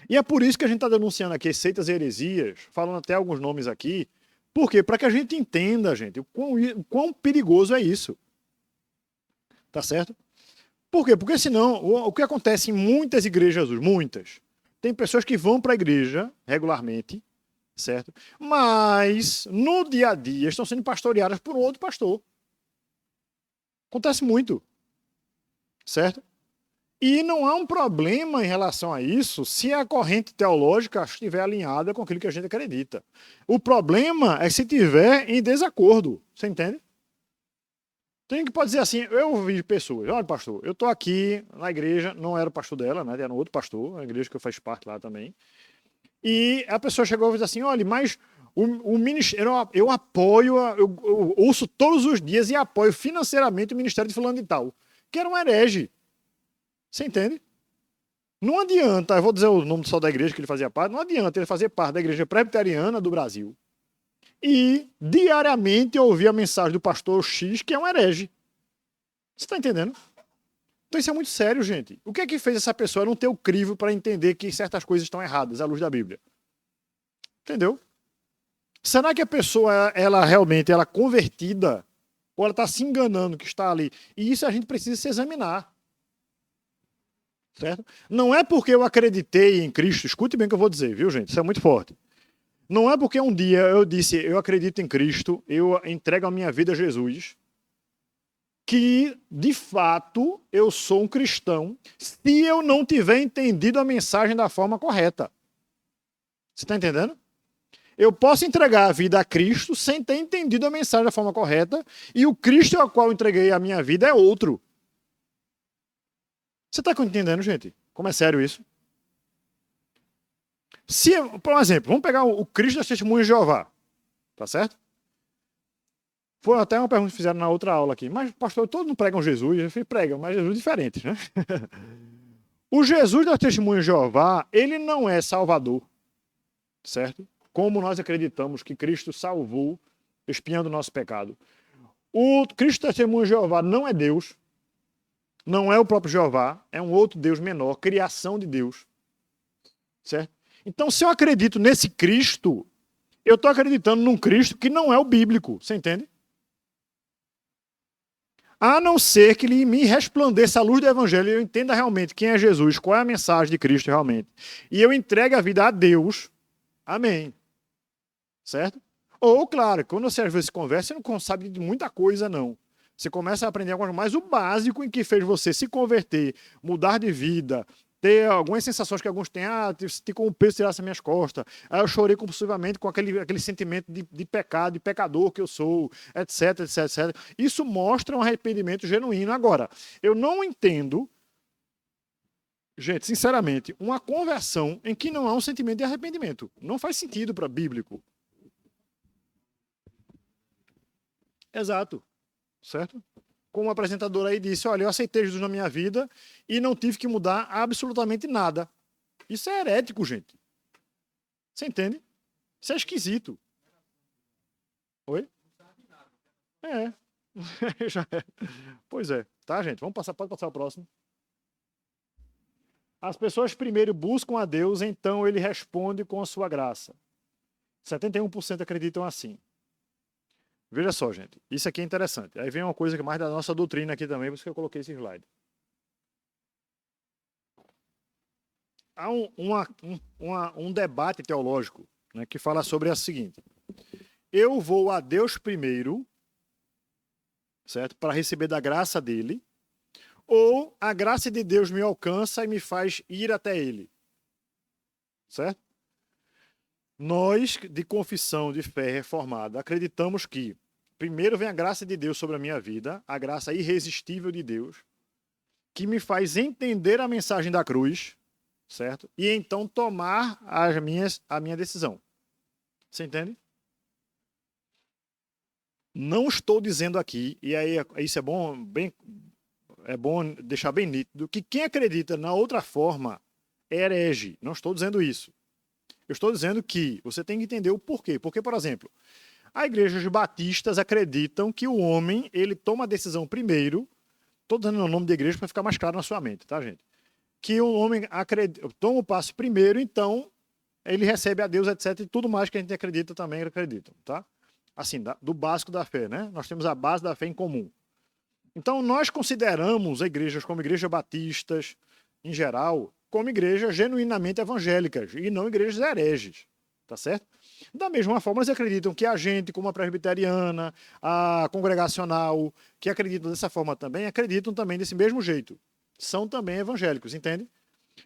E é por isso que a gente está denunciando aqui seitas e heresias, falando até alguns nomes aqui. Por quê? Para que a gente entenda, gente, o quão perigoso é isso. Tá certo? Por quê? Porque senão, o que acontece em muitas igrejas hoje, muitas, tem pessoas que vão para a igreja regularmente, certo? Mas no dia a dia estão sendo pastoreadas por outro pastor. Acontece muito, certo? E não há um problema em relação a isso se a corrente teológica estiver alinhada com aquilo que a gente acredita. O problema é se estiver em desacordo, você entende? Tem que pode dizer assim, eu ouvi pessoas, olha pastor, eu estou aqui na igreja, não era o pastor dela, né? Era um outro pastor, a igreja que eu faço parte lá também. E a pessoa chegou e disse assim, olha, mas o ministério, eu apoio, eu ouço todos os dias e apoio financeiramente o ministério de fulano de tal, que era um herege. Você entende? Não adianta, eu vou dizer o nome só da igreja que ele fazia parte, não adianta ele fazer parte da igreja presbiteriana do Brasil e diariamente ouvir a mensagem do pastor X, que é um herege. Você está entendendo? Então isso é muito sério, gente. O que é que fez essa pessoa não ter o crivo para entender que certas coisas estão erradas à luz da Bíblia? Entendeu? Será que a pessoa, ela realmente, ela é convertida, ou ela está se enganando que está ali? E isso a gente precisa se examinar. Certo? Não é porque eu acreditei em Cristo, escute bem o que eu vou dizer, viu, gente? Isso é muito forte. Não é porque um dia eu disse, eu acredito em Cristo, eu entrego a minha vida a Jesus, que, de fato, eu sou um cristão, se eu não tiver entendido a mensagem da forma correta. Você está entendendo? Eu posso entregar a vida a Cristo sem ter entendido a mensagem da forma correta, e o Cristo ao qual eu entreguei a minha vida é outro. Você está entendendo, gente? Como é sério isso? Se, por exemplo, vamos pegar o Cristo das Testemunhas de Jeová, tá certo? Foi até uma pergunta que fizeram na outra aula aqui. Mas, pastor, todos não pregam Jesus? Eu falei, pregam, mas Jesus diferente, né? O Jesus das Testemunhas de Jeová, ele não é salvador, certo? Como nós acreditamos que Cristo salvou, expiando o nosso pecado. O Cristo das Testemunhas de Jeová não é Deus, não é o próprio Jeová, é um outro Deus menor, criação de Deus, certo? Então, se eu acredito nesse Cristo, eu estou acreditando num Cristo que não é o bíblico, você entende? A não ser que ele me resplandeça a luz do Evangelho e eu entenda realmente quem é Jesus, qual é a mensagem de Cristo realmente, e eu entregue a vida a Deus, amém. Certo? Ou, claro, quando você às vezes conversa, você não sabe de muita coisa, não. Você começa a aprender algumas, mas o básico em que fez você se converter, mudar de vida, ter algumas sensações que alguns têm, te com o peso tirasse as minhas costas, aí eu chorei compulsivamente com aquele sentimento de pecado, de pecador que eu sou, etc, etc, etc. Isso mostra um arrependimento genuíno. Agora, eu não entendo, gente, sinceramente, uma conversão em que não há um sentimento de arrependimento. Não faz sentido para bíblico. Exato, certo? Como o apresentador aí disse, olha, eu aceitei Jesus na minha vida e não tive que mudar absolutamente nada. Isso é herético, gente. Você entende? Isso é esquisito. Oi? É. Já é. Pois é. Tá, gente? Vamos passar, pode passar o próximo. As pessoas primeiro buscam a Deus, então ele responde com a sua graça. 71% acreditam assim. Veja só, gente. Isso aqui é interessante. Aí vem uma coisa que mais da nossa doutrina aqui também, por isso que eu coloquei esse slide. Há um debate teológico, né, que fala sobre a seguinte: eu vou a Deus primeiro, certo, para receber da graça dele, ou a graça de Deus me alcança e me faz ir até ele, certo? Nós, de confissão de fé reformada, acreditamos que primeiro vem a graça de Deus sobre a minha vida, a graça irresistível de Deus, que me faz entender a mensagem da cruz, certo? E então tomar a minha decisão. Você entende? Não estou dizendo aqui, e aí isso é bom deixar bem nítido, que quem acredita na outra forma é herege. Não estou dizendo isso. Eu estou dizendo que você tem que entender o porquê. Porque, por exemplo, as igrejas batistas acreditam que o homem ele toma a decisão primeiro. Estou dando o nome de igreja para ficar mais claro na sua mente, tá, gente? Que o homem toma o passo primeiro, então ele recebe a Deus, etc. E tudo mais que a gente acredita também acreditam, tá? Assim, do básico da fé, né? Nós temos a base da fé em comum. Então, nós consideramos igrejas como igrejas batistas, em geral, como igrejas genuinamente evangélicas e não igrejas hereges, tá certo? Da mesma forma, eles acreditam que a gente, como a presbiteriana, a congregacional, que acreditam dessa forma também, acreditam também desse mesmo jeito. São também evangélicos, entende?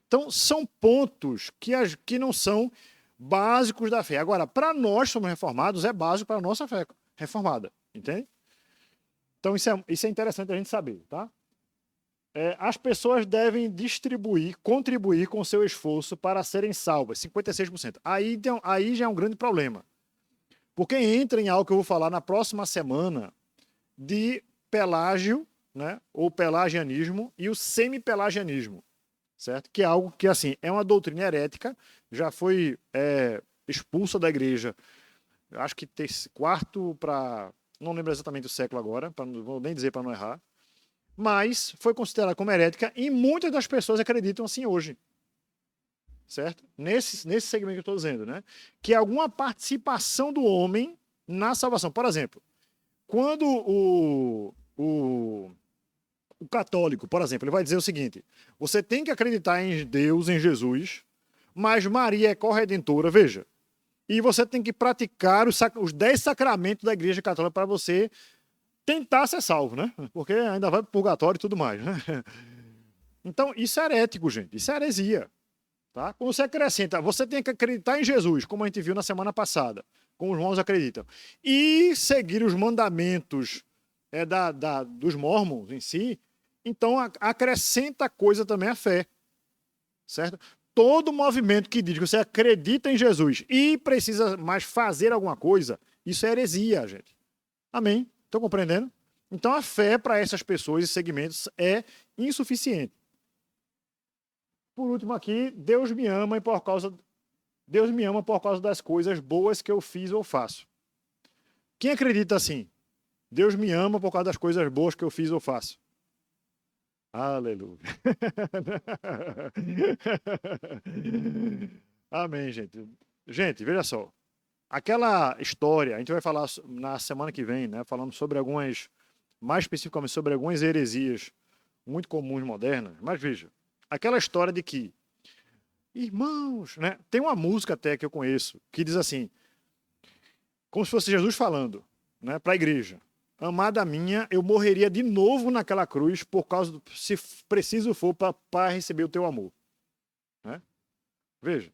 Então, são pontos que não são básicos da fé. Agora, para nós somos reformados, é básico para a nossa fé reformada, entende? Então, isso é interessante a gente saber, tá? As pessoas devem contribuir com seu esforço para serem salvas, 56%. Aí já é um grande problema. Porque entra em algo que eu vou falar na próxima semana de Pelágio, né, ou pelagianismo e o semipelagianismo, certo? Que é algo que, assim, é uma doutrina herética, já foi expulsa da igreja, acho que quarto para... não lembro exatamente o século agora, não vou nem dizer para não errar, mas foi considerada como herética e muitas das pessoas acreditam assim hoje, certo? Nesse segmento que eu estou dizendo, né? Que é alguma participação do homem na salvação. Por exemplo, quando o católico, por exemplo, ele vai dizer o seguinte: você tem que acreditar em Deus, em Jesus, mas Maria é corredentora, veja, e você tem que praticar os 10 sacramentos da Igreja Católica para você tentar ser salvo, né? Porque ainda vai pro purgatório e tudo mais, né? Então, isso é herético, gente. Isso é heresia. Tá? Quando você acrescenta, você tem que acreditar em Jesus, como a gente viu na semana passada, como os irmãos acreditam, e seguir os mandamentos dos mormons em si, Então, acrescenta coisa também à fé. Certo? Todo movimento que diz que você acredita em Jesus e precisa mais fazer alguma coisa, isso é heresia, gente. Amém? Estão compreendendo? Então, a fé para essas pessoas e segmentos é insuficiente. Por último aqui, Deus me ama por causa das coisas boas que eu fiz ou faço. Quem acredita assim? Deus me ama por causa das coisas boas que eu fiz ou faço. Aleluia. Amém, gente. Gente, veja só. Aquela história, a gente vai falar na semana que vem, né? Falando sobre algumas, mais especificamente sobre algumas heresias muito comuns modernas. Mas veja, aquela história de que, irmãos, né? Tem uma música até que eu conheço que diz assim, como se fosse Jesus falando, né? Para a igreja. Amada minha, eu morreria de novo naquela cruz por causa, se preciso for, para receber o teu amor. Né? Veja.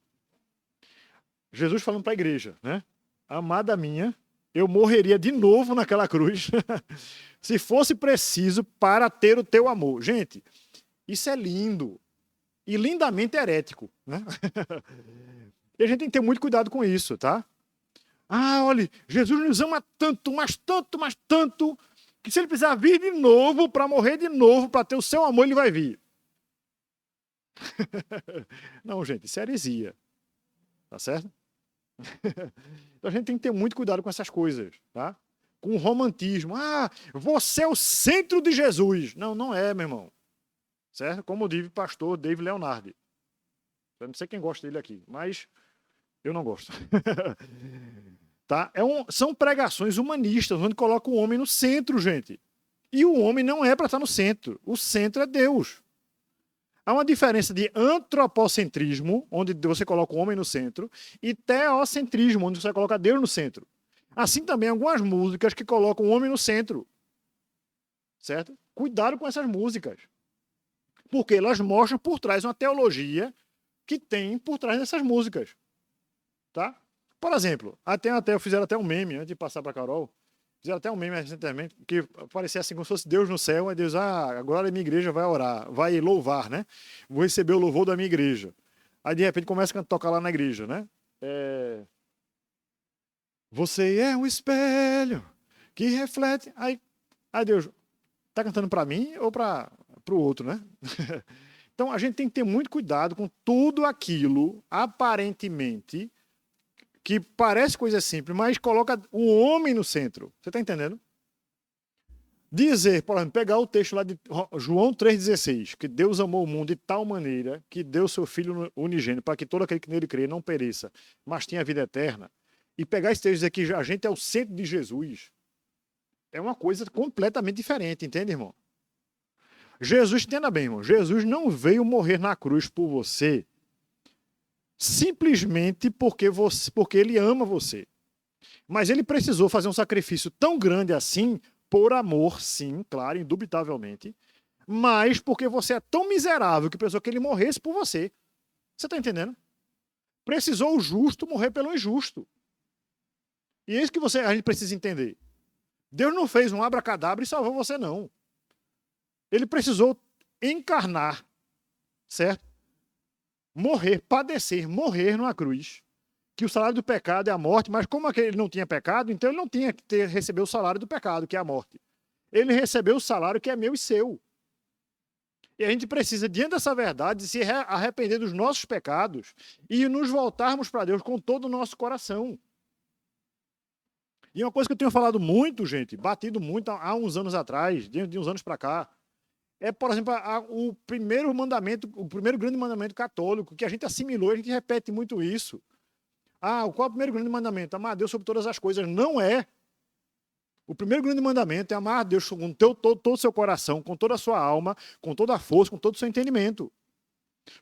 Jesus falando para a igreja, né? Amada minha, eu morreria de novo naquela cruz se fosse preciso para ter o teu amor. Gente, isso é lindo e lindamente herético, né? E a gente tem que ter muito cuidado com isso, tá? Ah, olha, Jesus nos ama tanto, mas tanto, mas tanto, que se ele precisar vir de novo, para morrer de novo, para ter o seu amor, ele vai vir. Não, gente, isso é heresia. Tá certo? Então a gente tem que ter muito cuidado com essas coisas, tá? Com o romantismo. Ah, você é o centro de Jesus. Não, não é, meu irmão. Certo? Como diz o pastor David Leonardi. Eu não sei quem gosta dele aqui, mas eu não gosto. Tá? São pregações humanistas, onde coloca o homem no centro, gente. E o homem não é para estar no centro. O centro é Deus. Há uma diferença de antropocentrismo, onde você coloca o homem no centro, e teocentrismo, onde você coloca Deus no centro. Assim também algumas músicas que colocam o homem no centro. Certo? Cuidado com essas músicas. Porque elas mostram por trás uma teologia que tem por trás dessas músicas. Tá? Por exemplo, fizeram até um meme, antes de passar para a Carol, fizeram até um meme recentemente, que parecia assim como se fosse Deus no céu, aí Deus, agora a minha igreja vai orar, vai louvar, né? Vou receber o louvor da minha igreja. Aí de repente começa a tocar lá na igreja, né? Você é um espelho que reflete. Aí Deus, tá cantando para mim ou para o outro, né? Então a gente tem que ter muito cuidado com tudo aquilo, aparentemente, que parece coisa simples, mas coloca o homem no centro. Você está entendendo? Dizer, por exemplo, pegar o texto lá de João 3,16, que Deus amou o mundo de tal maneira que deu seu Filho unigênito para que todo aquele que nele crê não pereça, mas tenha vida eterna, e pegar esse texto e dizer que a gente é o centro de Jesus, é uma coisa completamente diferente, entende, irmão? Jesus, entenda bem, irmão, Jesus não veio morrer na cruz por você simplesmente porque ele ama você. Mas ele precisou fazer um sacrifício tão grande assim, por amor, sim, claro, indubitavelmente, mas porque você é tão miserável que precisou que ele morresse por você. Você está entendendo? Precisou o justo morrer pelo injusto. E é isso que a gente precisa entender. Deus não fez um abracadabra e salvou você, não. Ele precisou encarnar, certo? Morrer, padecer, morrer numa cruz. Que o salário do pecado é a morte, mas como ele não tinha pecado, então ele não tinha que receber o salário do pecado, que é a morte. Ele recebeu o salário que é meu e seu. E a gente precisa, diante dessa verdade, se arrepender dos nossos pecados e nos voltarmos para Deus com todo o nosso coração. E uma coisa que eu tenho falado muito, gente, batido muito há uns anos atrás, de uns anos para cá, é, por exemplo, o primeiro mandamento, o primeiro grande mandamento católico, que a gente assimilou, a gente repete muito isso. Qual é o primeiro grande mandamento? Amar a Deus sobre todas as coisas. Não é. O primeiro grande mandamento é amar a Deus com todo o seu coração, com toda a sua alma, com toda a força, com todo o seu entendimento.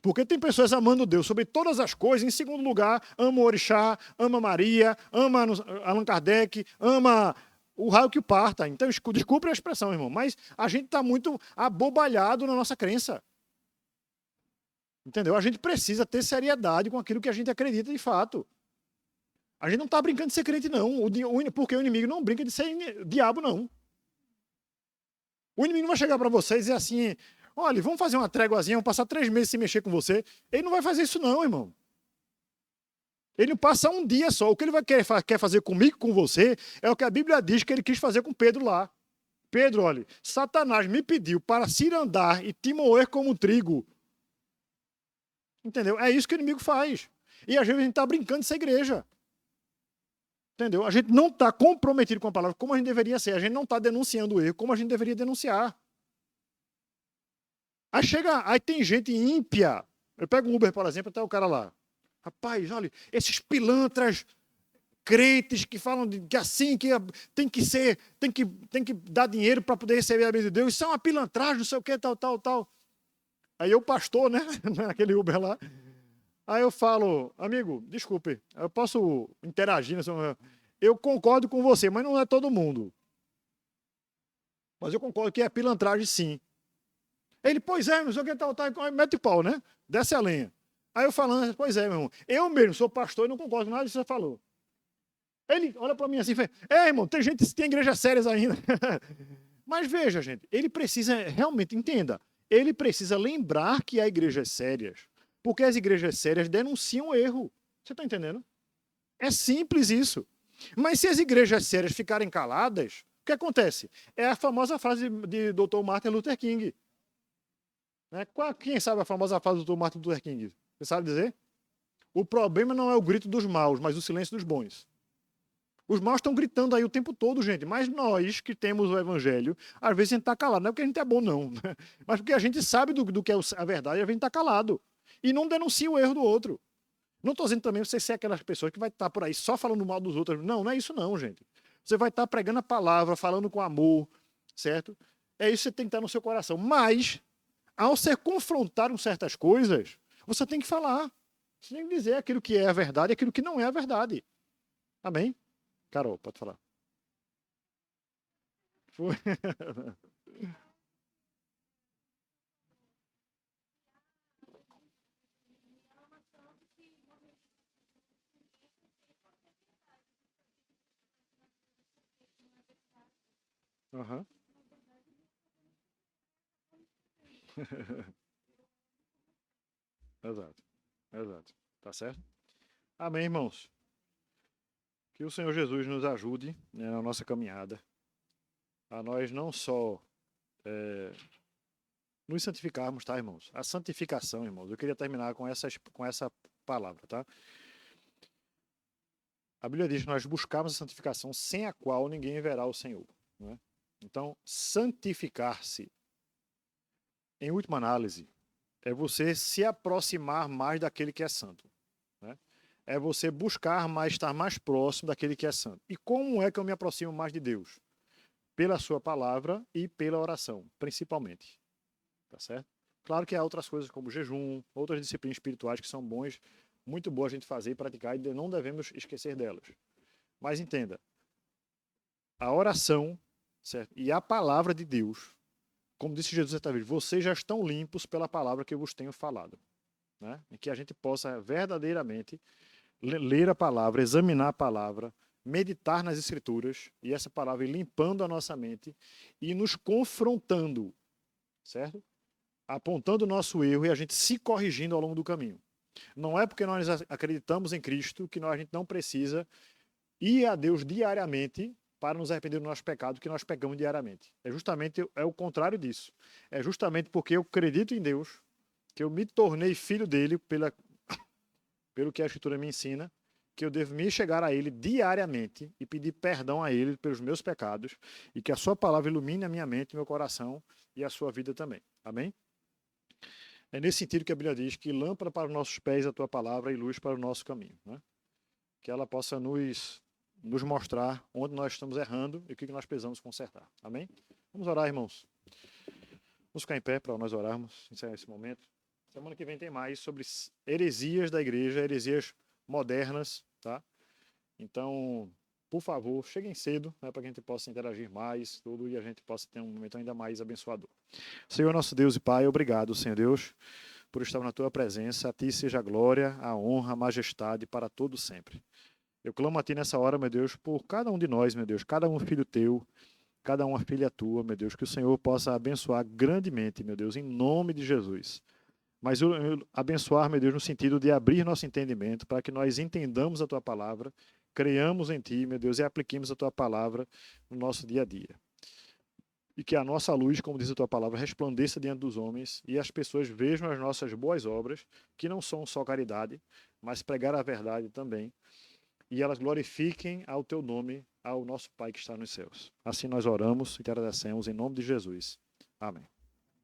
Porque tem pessoas amando Deus sobre todas as coisas. Em segundo lugar, ama o Orixá, ama Maria, ama Allan Kardec, ama o raio que o parta. Então, desculpe a expressão, irmão, mas a gente está muito abobalhado na nossa crença. Entendeu? A gente precisa ter seriedade com aquilo que a gente acredita de fato. A gente não está brincando de ser crente, não. Porque o inimigo não brinca de ser diabo, não. O inimigo não vai chegar para vocês e dizer assim, olha, vamos fazer uma tréguazinha, vamos passar 3 meses sem mexer com você. Ele não vai fazer isso não, irmão. Ele não passa um dia só. O que ele quer fazer comigo, com você, é o que a Bíblia diz que ele quis fazer com Pedro lá. Pedro, olha, Satanás me pediu para cirandar e te moer como trigo. Entendeu? É isso que o inimigo faz. E às vezes a gente está brincando dessa igreja. Entendeu? A gente não está comprometido com a palavra como a gente deveria ser. A gente não está denunciando o erro como a gente deveria denunciar. Aí tem gente ímpia. Eu pego um Uber, por exemplo, até o cara lá. Rapaz, olha, esses pilantras crentes que falam que assim, que tem que ser, tem que dar dinheiro para poder receber a bênção de Deus. Isso é uma pilantragem, não sei o que, tal. Aí eu, pastor, né, naquele Uber lá, aí eu falo, amigo, desculpe, eu posso interagir, eu concordo com você, mas não é todo mundo. Mas eu concordo que é pilantragem, sim. Ele, pois é, não sei o que, tal, mete o pau, né? Desce a lenha. Aí eu falando, pois é, meu irmão, eu mesmo sou pastor e não concordo com nada disso que você falou. Ele olha para mim assim e fala, irmão, tem igrejas sérias ainda. Mas veja, gente, ele precisa, realmente, entenda, ele precisa lembrar que há igrejas sérias, porque as igrejas sérias denunciam erro. Você está entendendo? É simples isso. Mas se as igrejas sérias ficarem caladas, o que acontece? É a famosa frase de Dr. Martin Luther King. Né? Quem sabe a famosa frase do Dr. Martin Luther King? Você sabe dizer? O problema não é o grito dos maus, mas o silêncio dos bons. Os maus estão gritando aí o tempo todo, gente. Mas nós que temos o evangelho, às vezes a gente está calado. Não é porque a gente é bom, não. Mas porque a gente sabe do que é a verdade e a gente está calado. E não denuncia o erro do outro. Não estou dizendo também você ser aquelas pessoas que vai estar por aí só falando mal dos outros. Não, não é isso não, gente. Você vai estar pregando a palavra, falando com amor, certo? É isso que você tem que estar no seu coração. Mas, ao ser confrontado com certas coisas, você tem que falar. Você tem que dizer aquilo que é a verdade e aquilo que não é a verdade. Amém? Carol, pode falar. Foi. Uhum. Exato, exato. Tá certo? Amém, irmãos. Que o Senhor Jesus nos ajude, né, na nossa caminhada, a nós não só nos santificarmos, tá, irmãos? A santificação, irmãos. Eu queria terminar com essa palavra, tá? A Bíblia diz que nós buscamos a santificação sem a qual ninguém verá o Senhor. Né? Então, santificar-se, em última análise, é você se aproximar mais daquele que é santo. Né? É você buscar mais, estar mais próximo daquele que é santo. E como é que eu me aproximo mais de Deus? Pela sua palavra e pela oração, principalmente. Tá certo? Claro que há outras coisas como jejum, outras disciplinas espirituais que são bons, muito boas a gente fazer e praticar e não devemos esquecer delas. Mas entenda, a oração, certo? E a palavra de Deus, como disse Jesus certa vez, vocês já estão limpos pela palavra que eu vos tenho falado. Né? E que a gente possa verdadeiramente ler a palavra, examinar a palavra, meditar nas escrituras e essa palavra ir limpando a nossa mente e nos confrontando, certo? Apontando o nosso erro e a gente se corrigindo ao longo do caminho. Não é porque nós acreditamos em Cristo que a gente não precisa ir a Deus diariamente para nos arrepender do nosso pecado que nós pecamos diariamente. É justamente o contrário disso. É justamente porque eu acredito em Deus, que eu me tornei filho dele pelo que a Escritura me ensina, que eu devo me chegar a ele diariamente e pedir perdão a ele pelos meus pecados e que a sua palavra ilumine a minha mente, meu coração e a sua vida também. Amém? É nesse sentido que a Bíblia diz que lâmpada para os nossos pés a tua palavra e luz para o nosso caminho. Né? Que ela possa nos mostrar onde nós estamos errando e o que nós precisamos consertar. Amém? Vamos orar, irmãos. Vamos ficar em pé para nós orarmos, encerrar esse momento. Semana que vem tem mais sobre heresias da igreja, heresias modernas, tá? Então, por favor, cheguem cedo, né, para que a gente possa interagir mais, tudo, e a gente possa ter um momento ainda mais abençoador. Senhor nosso Deus e Pai, obrigado, Senhor Deus, por estar na tua presença. A ti seja a glória, a honra, a majestade para todo sempre. Eu clamo a ti nessa hora, meu Deus, por cada um de nós, meu Deus, cada um filho teu, cada uma filha tua, meu Deus, que o Senhor possa abençoar grandemente, meu Deus, em nome de Jesus. Mas abençoar, meu Deus, no sentido de abrir nosso entendimento para que nós entendamos a tua palavra, creiamos em ti, meu Deus, e apliquemos a tua palavra no nosso dia a dia. E que a nossa luz, como diz a tua palavra, resplandeça diante dos homens e as pessoas vejam as nossas boas obras, que não são só caridade, mas pregar a verdade também, e elas glorifiquem ao teu nome, ao nosso Pai que está nos céus. Assim nós oramos e te agradecemos em nome de Jesus. Amém.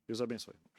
Deus abençoe.